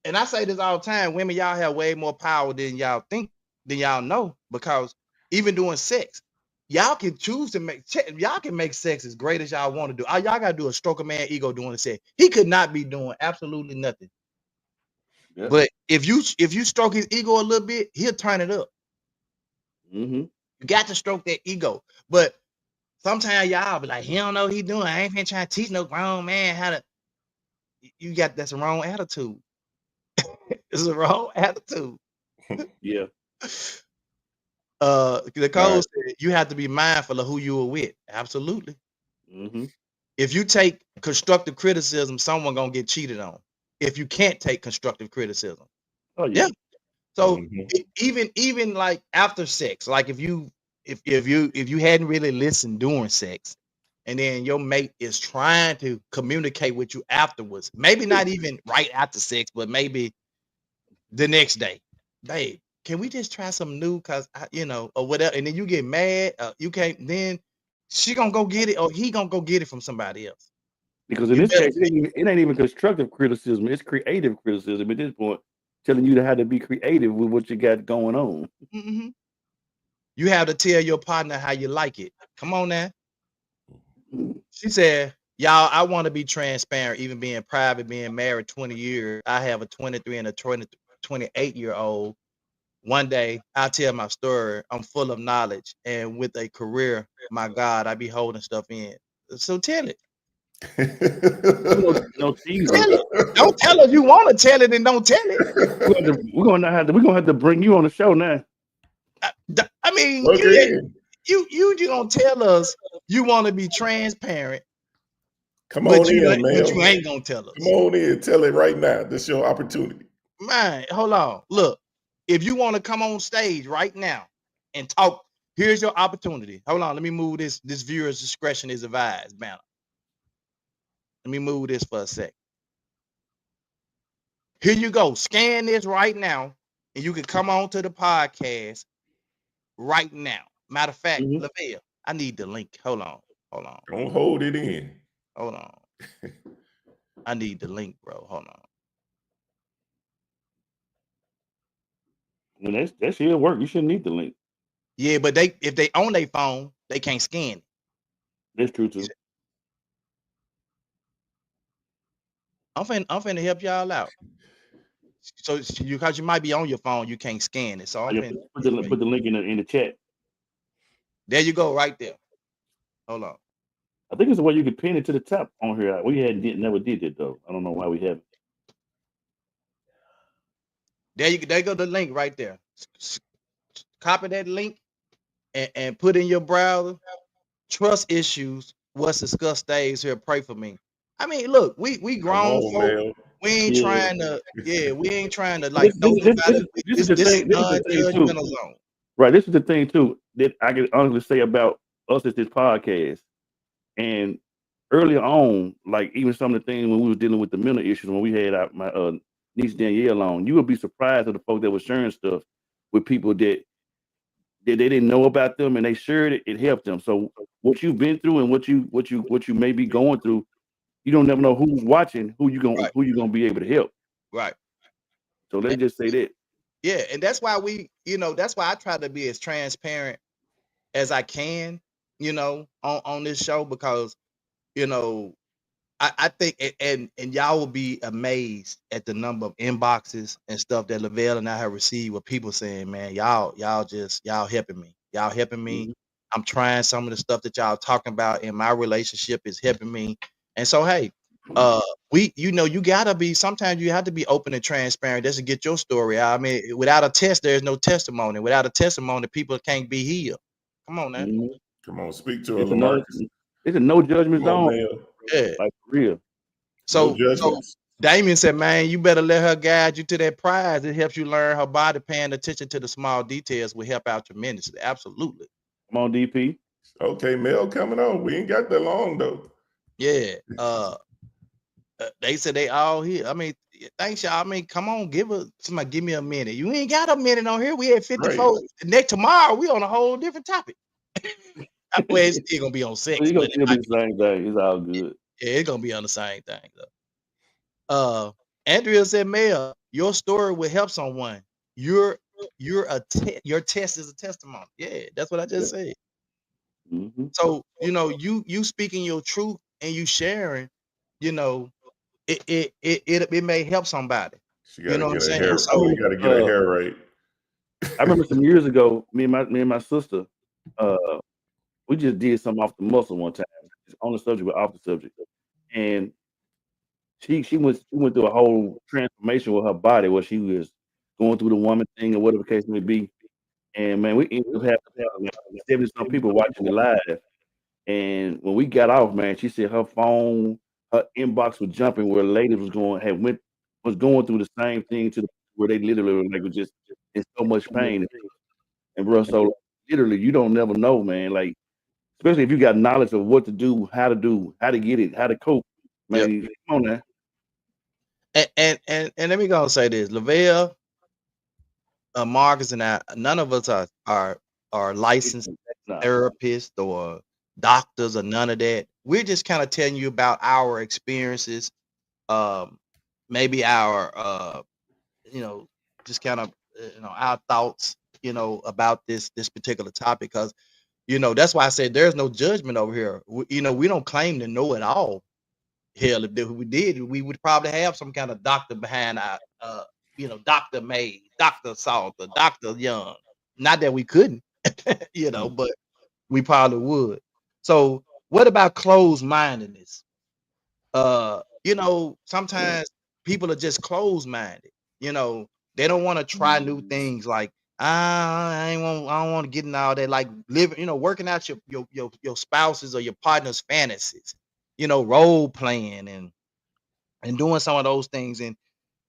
and I say this all the time, women, y'all have way more power than y'all think, than y'all know, because even doing sex, y'all can choose to make sex as great as y'all want to do. All y'all gotta do is stroke a man ego doing the sex. He could not be doing absolutely nothing. Yeah. But if you stroke his ego a little bit, he'll turn it up. Mm-hmm. You got to stroke that ego. But sometimes y'all be like, he don't know what he doing. I ain't been trying to teach no grown man how to. You got that's the wrong attitude. It's the wrong attitude. Yeah. The code Right. said you have to be mindful of who you are with. Absolutely. Mm-hmm. If you take constructive criticism, someone gonna get cheated on. If you can't take constructive criticism, Oh yeah. yeah. So Mhm. even like after sex, like if you hadn't really listened during sex, and then your mate is trying to communicate with you afterwards, maybe not even right after sex, but maybe the next day, babe, can we just try some new? Cause or whatever, and then you get mad, you can't. Then she gonna go get it, or he gonna go get it from somebody else. Because in You this better. case, it ain't even constructive criticism. It's creative criticism at this point, telling you how to be creative with what you got going on. Mm-hmm. You have to tell your partner how you like it. Come on now. She said, y'all, I want to be transparent, even being private, being married 20 years. I have a 23 and a 28-year-old. One day I'll tell my story. I'm full of knowledge. And with a career, my God, I be holding stuff in. So tell it. No teasing. Tell it. Don't tell her you want to tell it and don't tell it. We're gonna have to bring you on the show now. I mean, Plug her in. you gonna tell us you want to be transparent, Come but on in, you Mel. ain't gonna tell us. Come on in. Tell it right now. This is your opportunity. Man, hold on. Look, if you want to come on stage right now and talk, here's your opportunity. Hold on, let me move this. This viewer's discretion is advised, man. Let me move this for a sec. Here you go. Scan this right now, and you can come on to the podcast right now. Matter of fact, Mhm. Lavelle, I need the link. Hold on. Don't hold it in. Hold on. I need the link, bro. Hold on. When that shit work, you shouldn't need the link. Yeah, but if they on their phone, they can't scan it. That's true too. I'm finna help y'all out. So because you might be on your phone, you can't scan it. So I'm finna Put the link in the chat. there you go, right there. Hold on. I think it's the way you can pin it to the top on here. We never did it though. I don't know why we haven't. There you go the link right there. Copy that link and put in your browser. Trust issues. What's discussed stays here. Pray for me. I mean, look, we Come grown on, folk. Mel. We ain't Yeah. trying to. Yeah, we ain't trying to like throw This nobody. is the This is thing. This is the thing too. non-judgmental zone. Right. This is the thing too that I can honestly say about us as this podcast. And earlier on, like even some of the things when we were dealing with the mental issues, when we had my niece Danielle on, you would be surprised at the folk that was sharing stuff with people that they didn't know about them, and they shared it. It helped them. So what you've been through and what you may be going through, you don't never know who's watching, who you gonna be able to help. Right. So let's just say that. Yeah, and that's why that's why I try to be as transparent as I can, on this show because, I think and y'all will be amazed at the number of inboxes and stuff that Lavelle and I have received with people saying, man, y'all helping me. Y'all helping me. Mhm. I'm trying some of the stuff that y'all talking about in my relationship is helping me. And so, hey, you gotta be, sometimes you have to be open and transparent just to get your story out. I mean, without a test, there's no testimony. Without a testimony, people can't be healed. Come on now. Mhm. Come on. Speak to her, It's another. Lamarcus. It's a no judgment Come on, zone. Mel. Yeah. Like for real. No So judgments. Damien said, man, you better let her guide you to that prize. It helps you learn her body. Paying attention to the small details will help out tremendously. Absolutely. Come on, DP. Okay, Mel coming on. We ain't got that long though. Yeah. They said they all here. I mean, thanks y'all. I mean, come on, give me a minute. You ain't got a minute on here. We had 54. Right. Next tomorrow, we on a whole different topic. Well, it's still gonna be on sex, You're gonna but still be the same thing. It's all good. yeah, it's gonna be on the same thing though. Andrea said, Mel, your story will help someone. Your test is a testimony. Yeah, that's what I just said. Mm-hmm. So you speaking your truth and you sharing, it may help somebody. She You got to know what I'm get her saying? hair. So She got to get her hair right. I remember some years ago, me and my sister, we just did something off the muscle one time, on the subject, but off the subject, and she went through a whole transformation with her body, where she was going through the woman thing or whatever the case may be. And man, we ended up having like 70 some people watching it live. And when we got off, man, she said her phone, her inbox was jumping where ladies was going through the same thing to the where they literally were like was just in so much pain. And bro, so literally you don't never know, man. Like especially if you got knowledge of what to do, how to get it, how to cope. yeah. Man, come on now. And let me go and say this, Lavelle, Marcus, and I, none of us are licensed Nah. therapists or doctors or none of that. We're just kind of telling you about our experiences, maybe our just kind of our thoughts, about this particular topic, because that's why I said there's no judgment over here. We don't claim to know it all. Hell, if we did, we would probably have some kind of doctor behind our, Dr. May, Dr. Salter, Dr. Young. Not that we couldn't, but we probably would. So, what about closed mindedness? Sometimes people are just closed minded. They don't want to try new things. Like I don't want to get in all that. Like living, working out your spouses or your partner's fantasies. Role playing and doing some of those things. And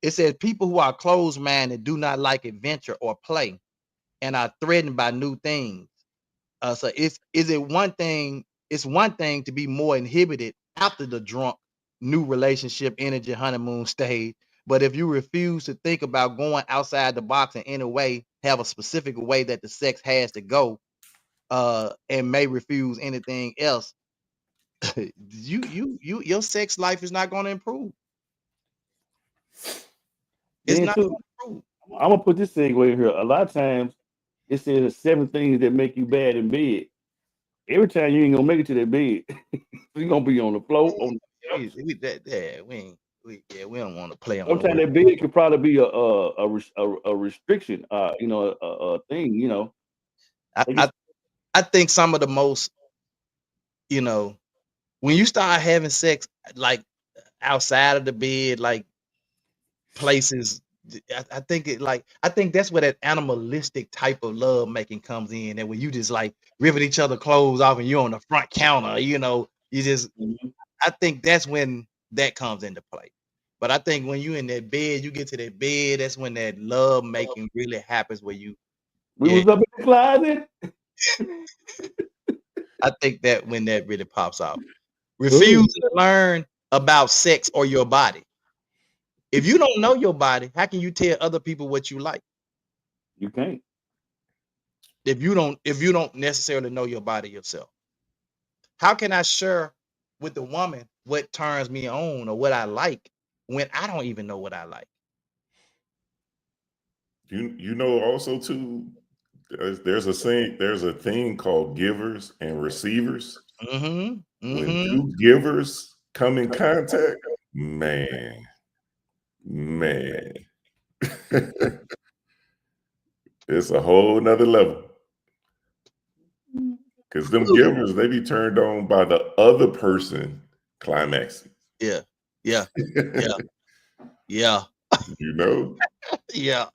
it says people who are closed minded do not like adventure or play and are threatened by new things. So it's one thing to be more inhibited after the drunk new relationship energy honeymoon stage. But if you refuse to think about going outside the box in any way, have a specific way that the sex has to go, and may refuse anything else, your sex life is not going to improve. It's Then not too, going to improve. I'm gonna put this thing right here. A lot of times it says 7 things that make you bad in bed. Every time you ain't gonna make it to that bed, you gonna be on the floor. On We don't want to play on sometimes no. that bed could probably be a restriction. A thing. I, Like I I think some of the most, when you start having sex like outside of the bed, like places, I think that's where that animalistic type of love making comes in. And when you just like ripping each other clothes off and you're on the front counter, you just I think that's when that comes into play. But I think when you in that bed, you get to that bed, that's when that love making really happens where we yeah, was up in the closet. I think that when that really pops off. Refusing to learn about sex or your body. If you don't know your body, how can you tell other people what you like? You can't. If you don't necessarily know your body yourself. How can I share with the woman what turns me on or what I like when I don't even know what I like? You know also too, there's a thing called givers and receivers. When two givers come in contact, man, it's a whole nother level. Because them givers, they be turned on by the other person climaxing. Yeah. Yeah. Yeah. You know? Yeah.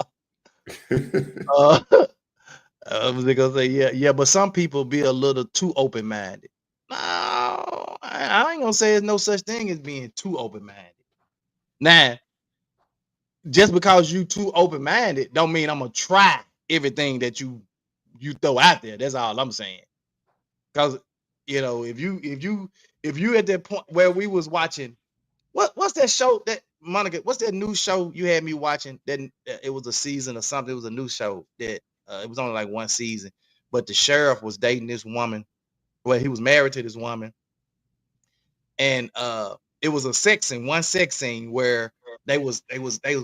I was gonna say, yeah, but some people be a little too open-minded. No, I ain't gonna say there's no such thing as being too open-minded. Now, just because you too open-minded don't mean I'm gonna try everything that you throw out there. That's all I'm saying. Because if you at that point where we was watching, what's that show that Monica? What's that new show you had me watching? That it was a season or something. It was a new show that it was only like one season, but the sheriff was dating this woman. Well, he was married to this woman, and it was one sex scene where they was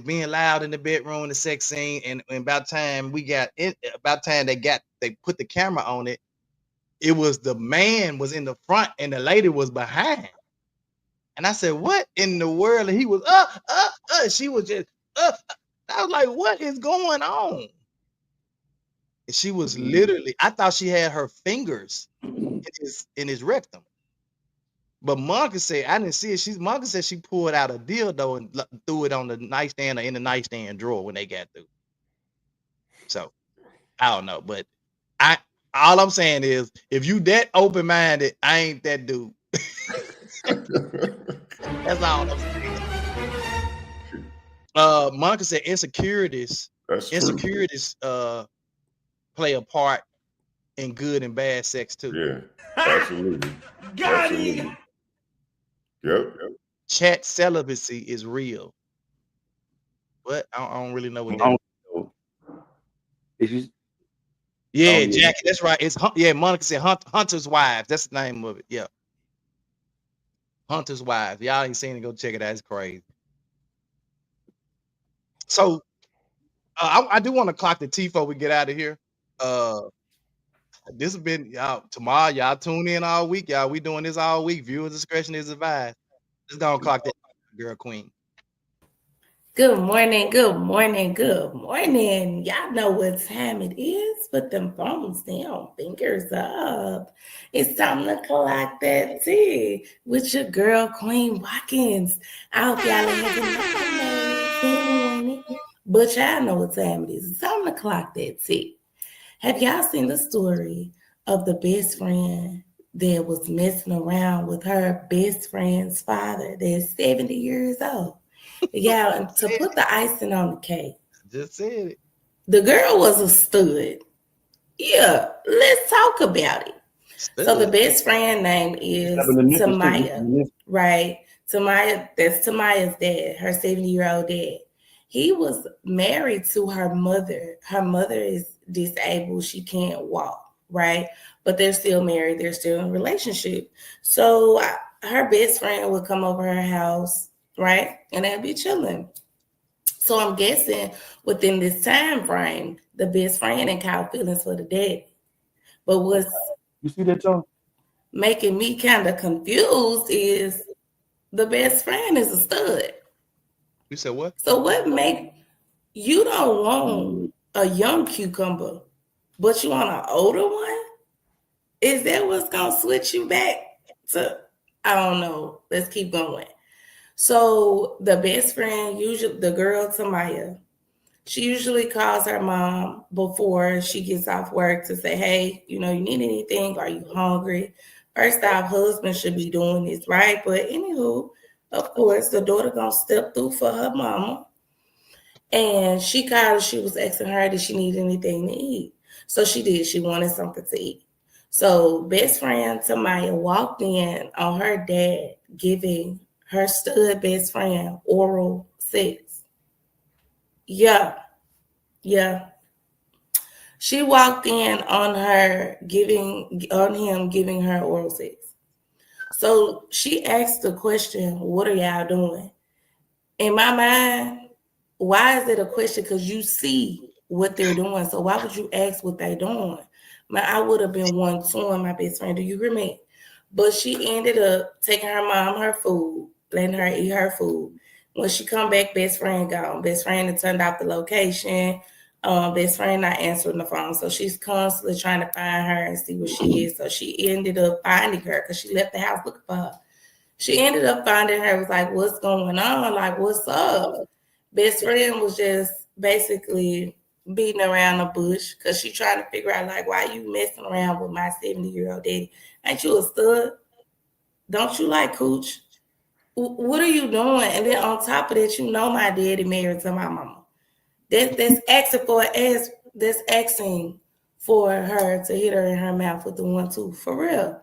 being loud in the bedroom, the sex scene, and about time they put the camera on it, it was the man was in the front and the lady was behind. And I said, what in the world? And he was, she was just, I was like, what is going on? And she was literally, I thought she had her fingers in his rectum. But Monica said, I didn't see it. Monica said she pulled out a dildo and threw it on the nightstand or in the nightstand drawer when they got through. So I don't know, but all I'm saying is, if you that open-minded, I ain't that dude. That's all I'm saying. Monica said insecurities play a part in good and bad sex too. Yeah, absolutely. Absolutely. Yep. Chat celibacy is real. What? I don't really know what that is. It's just, yeah, Jackie, that's right. It's Monica said Hunter's Wives. That's the name of it. Yeah. Hunter's Wives. Y'all ain't seen it, go check it out. It's crazy. So I do want to clock the T before we get out of here. This has been y'all tomorrow. Y'all tune in all week. Y'all, we doing this all week. Viewer discretion is advised. Let's go and clock that girl queen. Good morning, good morning, good morning. Y'all know what time it is. Put them phones down, fingers up. It's time to clock that tea with your girl, Queen Watkins. I hope y'all are having an amazing morning. But y'all know what time it is. It's time to clock that tea. Have y'all seen the story of the best friend that was messing around with her best friend's father that's 70 years old? Yeah, and to put the icing on the cake. Just said it. The girl was a stud. Yeah, let's talk about it. Stud. So the best friend name is Tamaya, right? Tamaya, that's Tamaya's dad, her 70-year-old dad. He was married to her mother. Her mother is disabled. She can't walk, right? But they're still married. They're still in a relationship. So her best friend would come over her house, right? And they'd be chilling. So I'm guessing within this time frame, the best friend and caught feelings for the daddy. But what's you see that, John? Making me kind of confused is the best friend is a stud. You said what? So what make you don't want a young cucumber, but you want an older one? Is that what's gonna switch you back to? I don't know. Let's keep going. So the best friend, usually the girl Tamaya, she usually calls her mom before she gets off work to say, hey, you need anything? Are you hungry? First off, husband should be doing this, right? But anywho, of course, the daughter gonna step through for her mama. And she called, she was asking her, did she need anything to eat? So she did. She wanted something to eat. So best friend Tamaya walked in on her dad giving her stud best friend oral sex. Yeah. She walked in on him giving her oral sex. So she asked the question, what are y'all doing? In my mind, why is it a question? Because you see what they're doing. So why would you ask what they're doing? I would have been one suing my best friend. Do you hear me? But she ended up taking her mom her food, letting her eat her food. When she come back, best friend gone. Best friend had turned out the location. Best friend not answering the phone. So she's constantly trying to find her and see where she is. So she ended up finding her because she left the house looking for her. She ended up finding her, was like, what's going on? Like, what's up? Best friend was just basically beating around the bush because she trying to figure out, like, why you messing around with my 70-year-old daddy? Ain't you a stud? Don't you like cooch? What are you doing? And then on top of that, my daddy married to my mama. That's asking for her to hit her in her mouth with the 1-2, for real.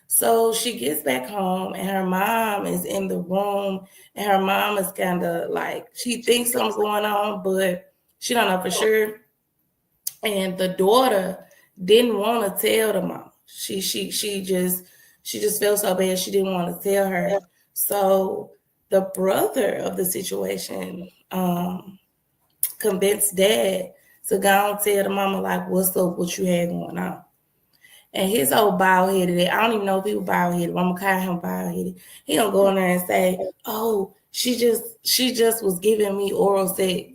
So she gets back home and her mom is in the room and her mom is kind of like, she thinks something's going on, but she don't know for sure. And the daughter didn't want to tell the mom. She just felt so bad she didn't want to tell her. So the brother of the situation convinced dad to go and tell the mama, like, what's up, what you had going on. And his old bald-headed, I don't even know if he was bald-headed, but I'm going to call him bald-headed. He don't go in there and say, oh, She just was giving me oral sex.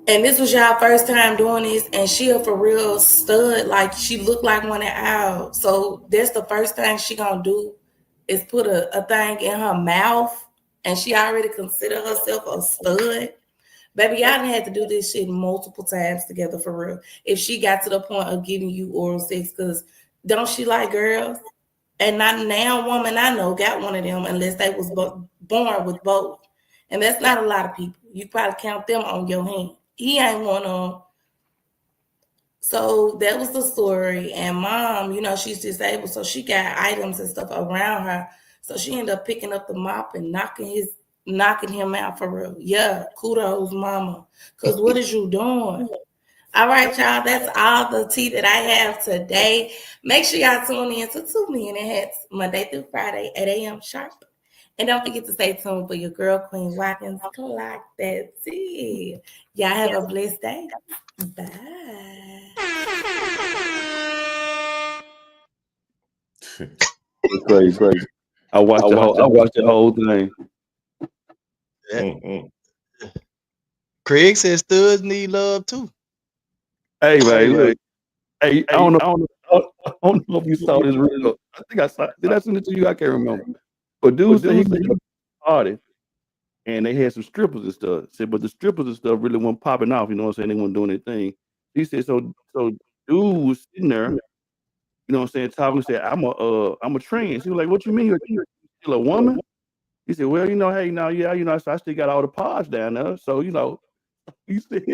And this was y'all first time doing this, and she a for real stud. Like, she looked like one of ours. So that's the first thing she gonna do is put a thing in her mouth, and she already consider herself a stud. Baby, y'all done had to do this shit multiple times together for real. If she got to the point of giving you oral sex, because don't she like girls? And not now woman I know got one of them unless they was born with both. And that's not a lot of people. You probably count them on your hand. He ain't one of them. So that was the story. And mom, you know, she's disabled, so she got items and stuff around her. So she ended up picking up the mop and knocking him out for real. Yeah, kudos, mama. Cause what is you doing? All right, y'all. That's all the tea that I have today. Make sure y'all tune in to 2 Million Hats Monday through Friday, 8 a.m. sharp. And don't forget to stay tuned for your girl, Queen Watkins Clock That Tea. Y'all have a blessed day. Bye. It's crazy. I watched the whole thing. Craig says studs need love too. Hey, man, look. Hey, I don't know if you saw this real. I think I saw. Did I send it to you? I can't remember. But dude said he was at a party, and they had some strippers and stuff. Said, but the strippers and stuff really weren't popping off. You know what I'm saying? They weren't doing anything. He said, so dude was sitting there. You know what I'm saying? Talking, said, I'm a trans. He was like, what you mean? You're still a woman? He said, well, you know, hey, now, yeah, you know, so I still got all the pods down there. So, you know, he said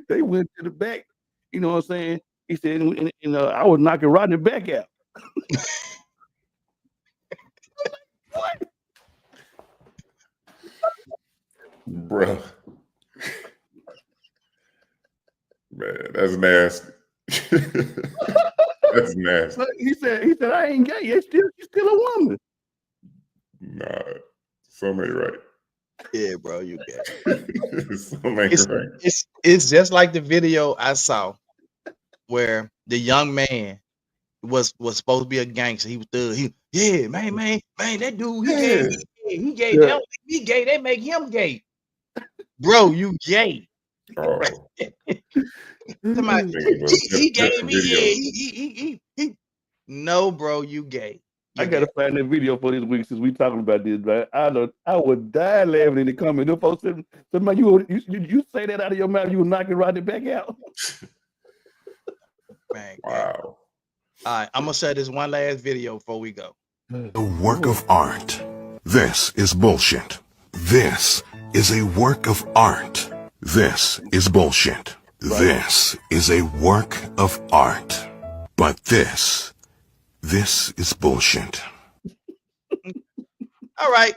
they went to the back. You know what I'm saying? He said, and I was knocking Rodney back out. What? Bro. Man, that's nasty. That's nasty. He said, I ain't gay. She's still a woman. Nah, some ain't right. Yeah, bro, you gay. Some ain't right. It's just like the video I saw where the young man was supposed to be a gangster. He was thug. Man, that dude, he gay. They don't make me gay, they make him gay. Bro, you gay. Oh. Somebody, he gave me. He. No, bro, you gay. I gotta find that video for this week since we talking about this, man. I would die laughing in the comments. The folks said, man, you say that out of your mouth, you were knocking Rodney back out. Man, wow. All right, I'm gonna share this one last video before we go. A work of art. This is bullshit. This is a work of art. This is bullshit. This is a work of art. But this is bullshit. All right.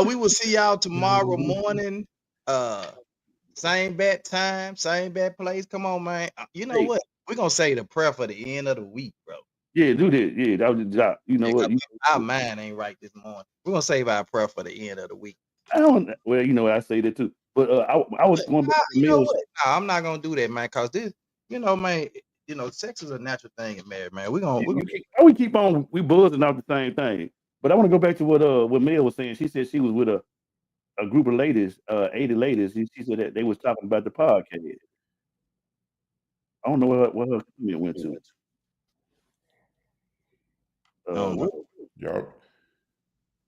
We will see y'all tomorrow morning. Same bat time, same bat place. Come on, man. You know what? We're gonna say the prayer for the end of the week, bro. Yeah, do that. Yeah, that was the job. You know what? Our mind ain't right this morning. We're gonna save our prayer for the end of the week. Well, you know, I say that too. But I was going to I'm not gonna do that, man, because this, you know, man, you know, sex is a natural thing in marriage, man. We keep on buzzing off the same thing. But I want to go back to what Mel was saying. She said she was with a group of ladies, 80 ladies. She said that they was talking about the podcast. I don't know what her comment went to.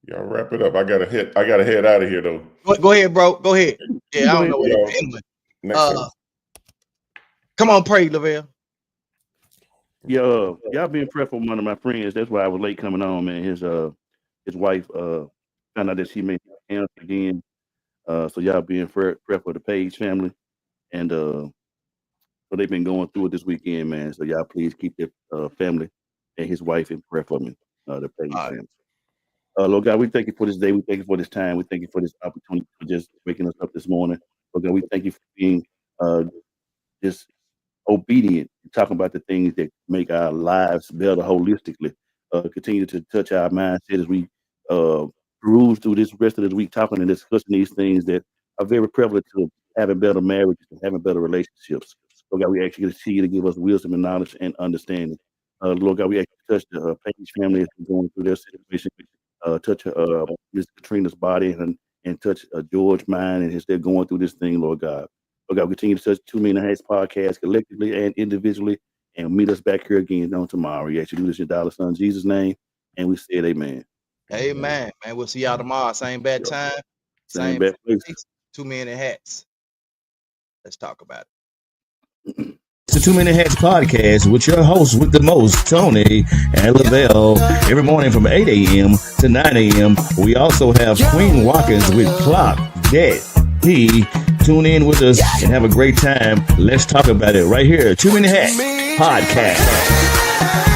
Y'all wrap it up. I gotta head out of here though. Go ahead, bro. Go ahead. Yeah, I don't know what anyway. Come on, pray, Lavelle. Yeah, y'all been praying for one of my friends. That's why I was late coming on, man. His wife found out that she made cancer again. So y'all being prayer for the Page family, and so they've been going through it this weekend, man. So y'all please keep their family and his wife in prayer for me, the Page family. Lord God, we thank you for this day. We thank you for this time. We thank you for this opportunity for just waking us up this morning. Lord God, we thank you for being just obedient, talking about the things that make our lives better holistically. Continue to touch our mindset as we cruise through this rest of this week, talking and discussing these things that are very prevalent to having better marriages and having better relationships. Lord God, we ask you to see you to give us wisdom and knowledge and understanding. Lord God, we ask you to touch the Page family as they're going through their situation. touch Miss Katrina's body and touch George's mind and as they're going through this thing, Lord God. Lord God, continue to touch 2 Million Hats podcast collectively and individually, and meet us back here again on tomorrow. We actually do this in your son Jesus' name, and we said amen. Amen, man. We'll see y'all tomorrow. Same bad time. Same bad place. 2 Million Hats. Let's talk about it. It's the 2 Minute Hats podcast with your hosts with the most, Tony and Lavelle, every morning from 8 a.m. to 9 a.m. We also have Queen Watkins with Clock, Dead, P. Tune in with us and have a great time. Let's talk about it right here. 2 Minute Hats podcast.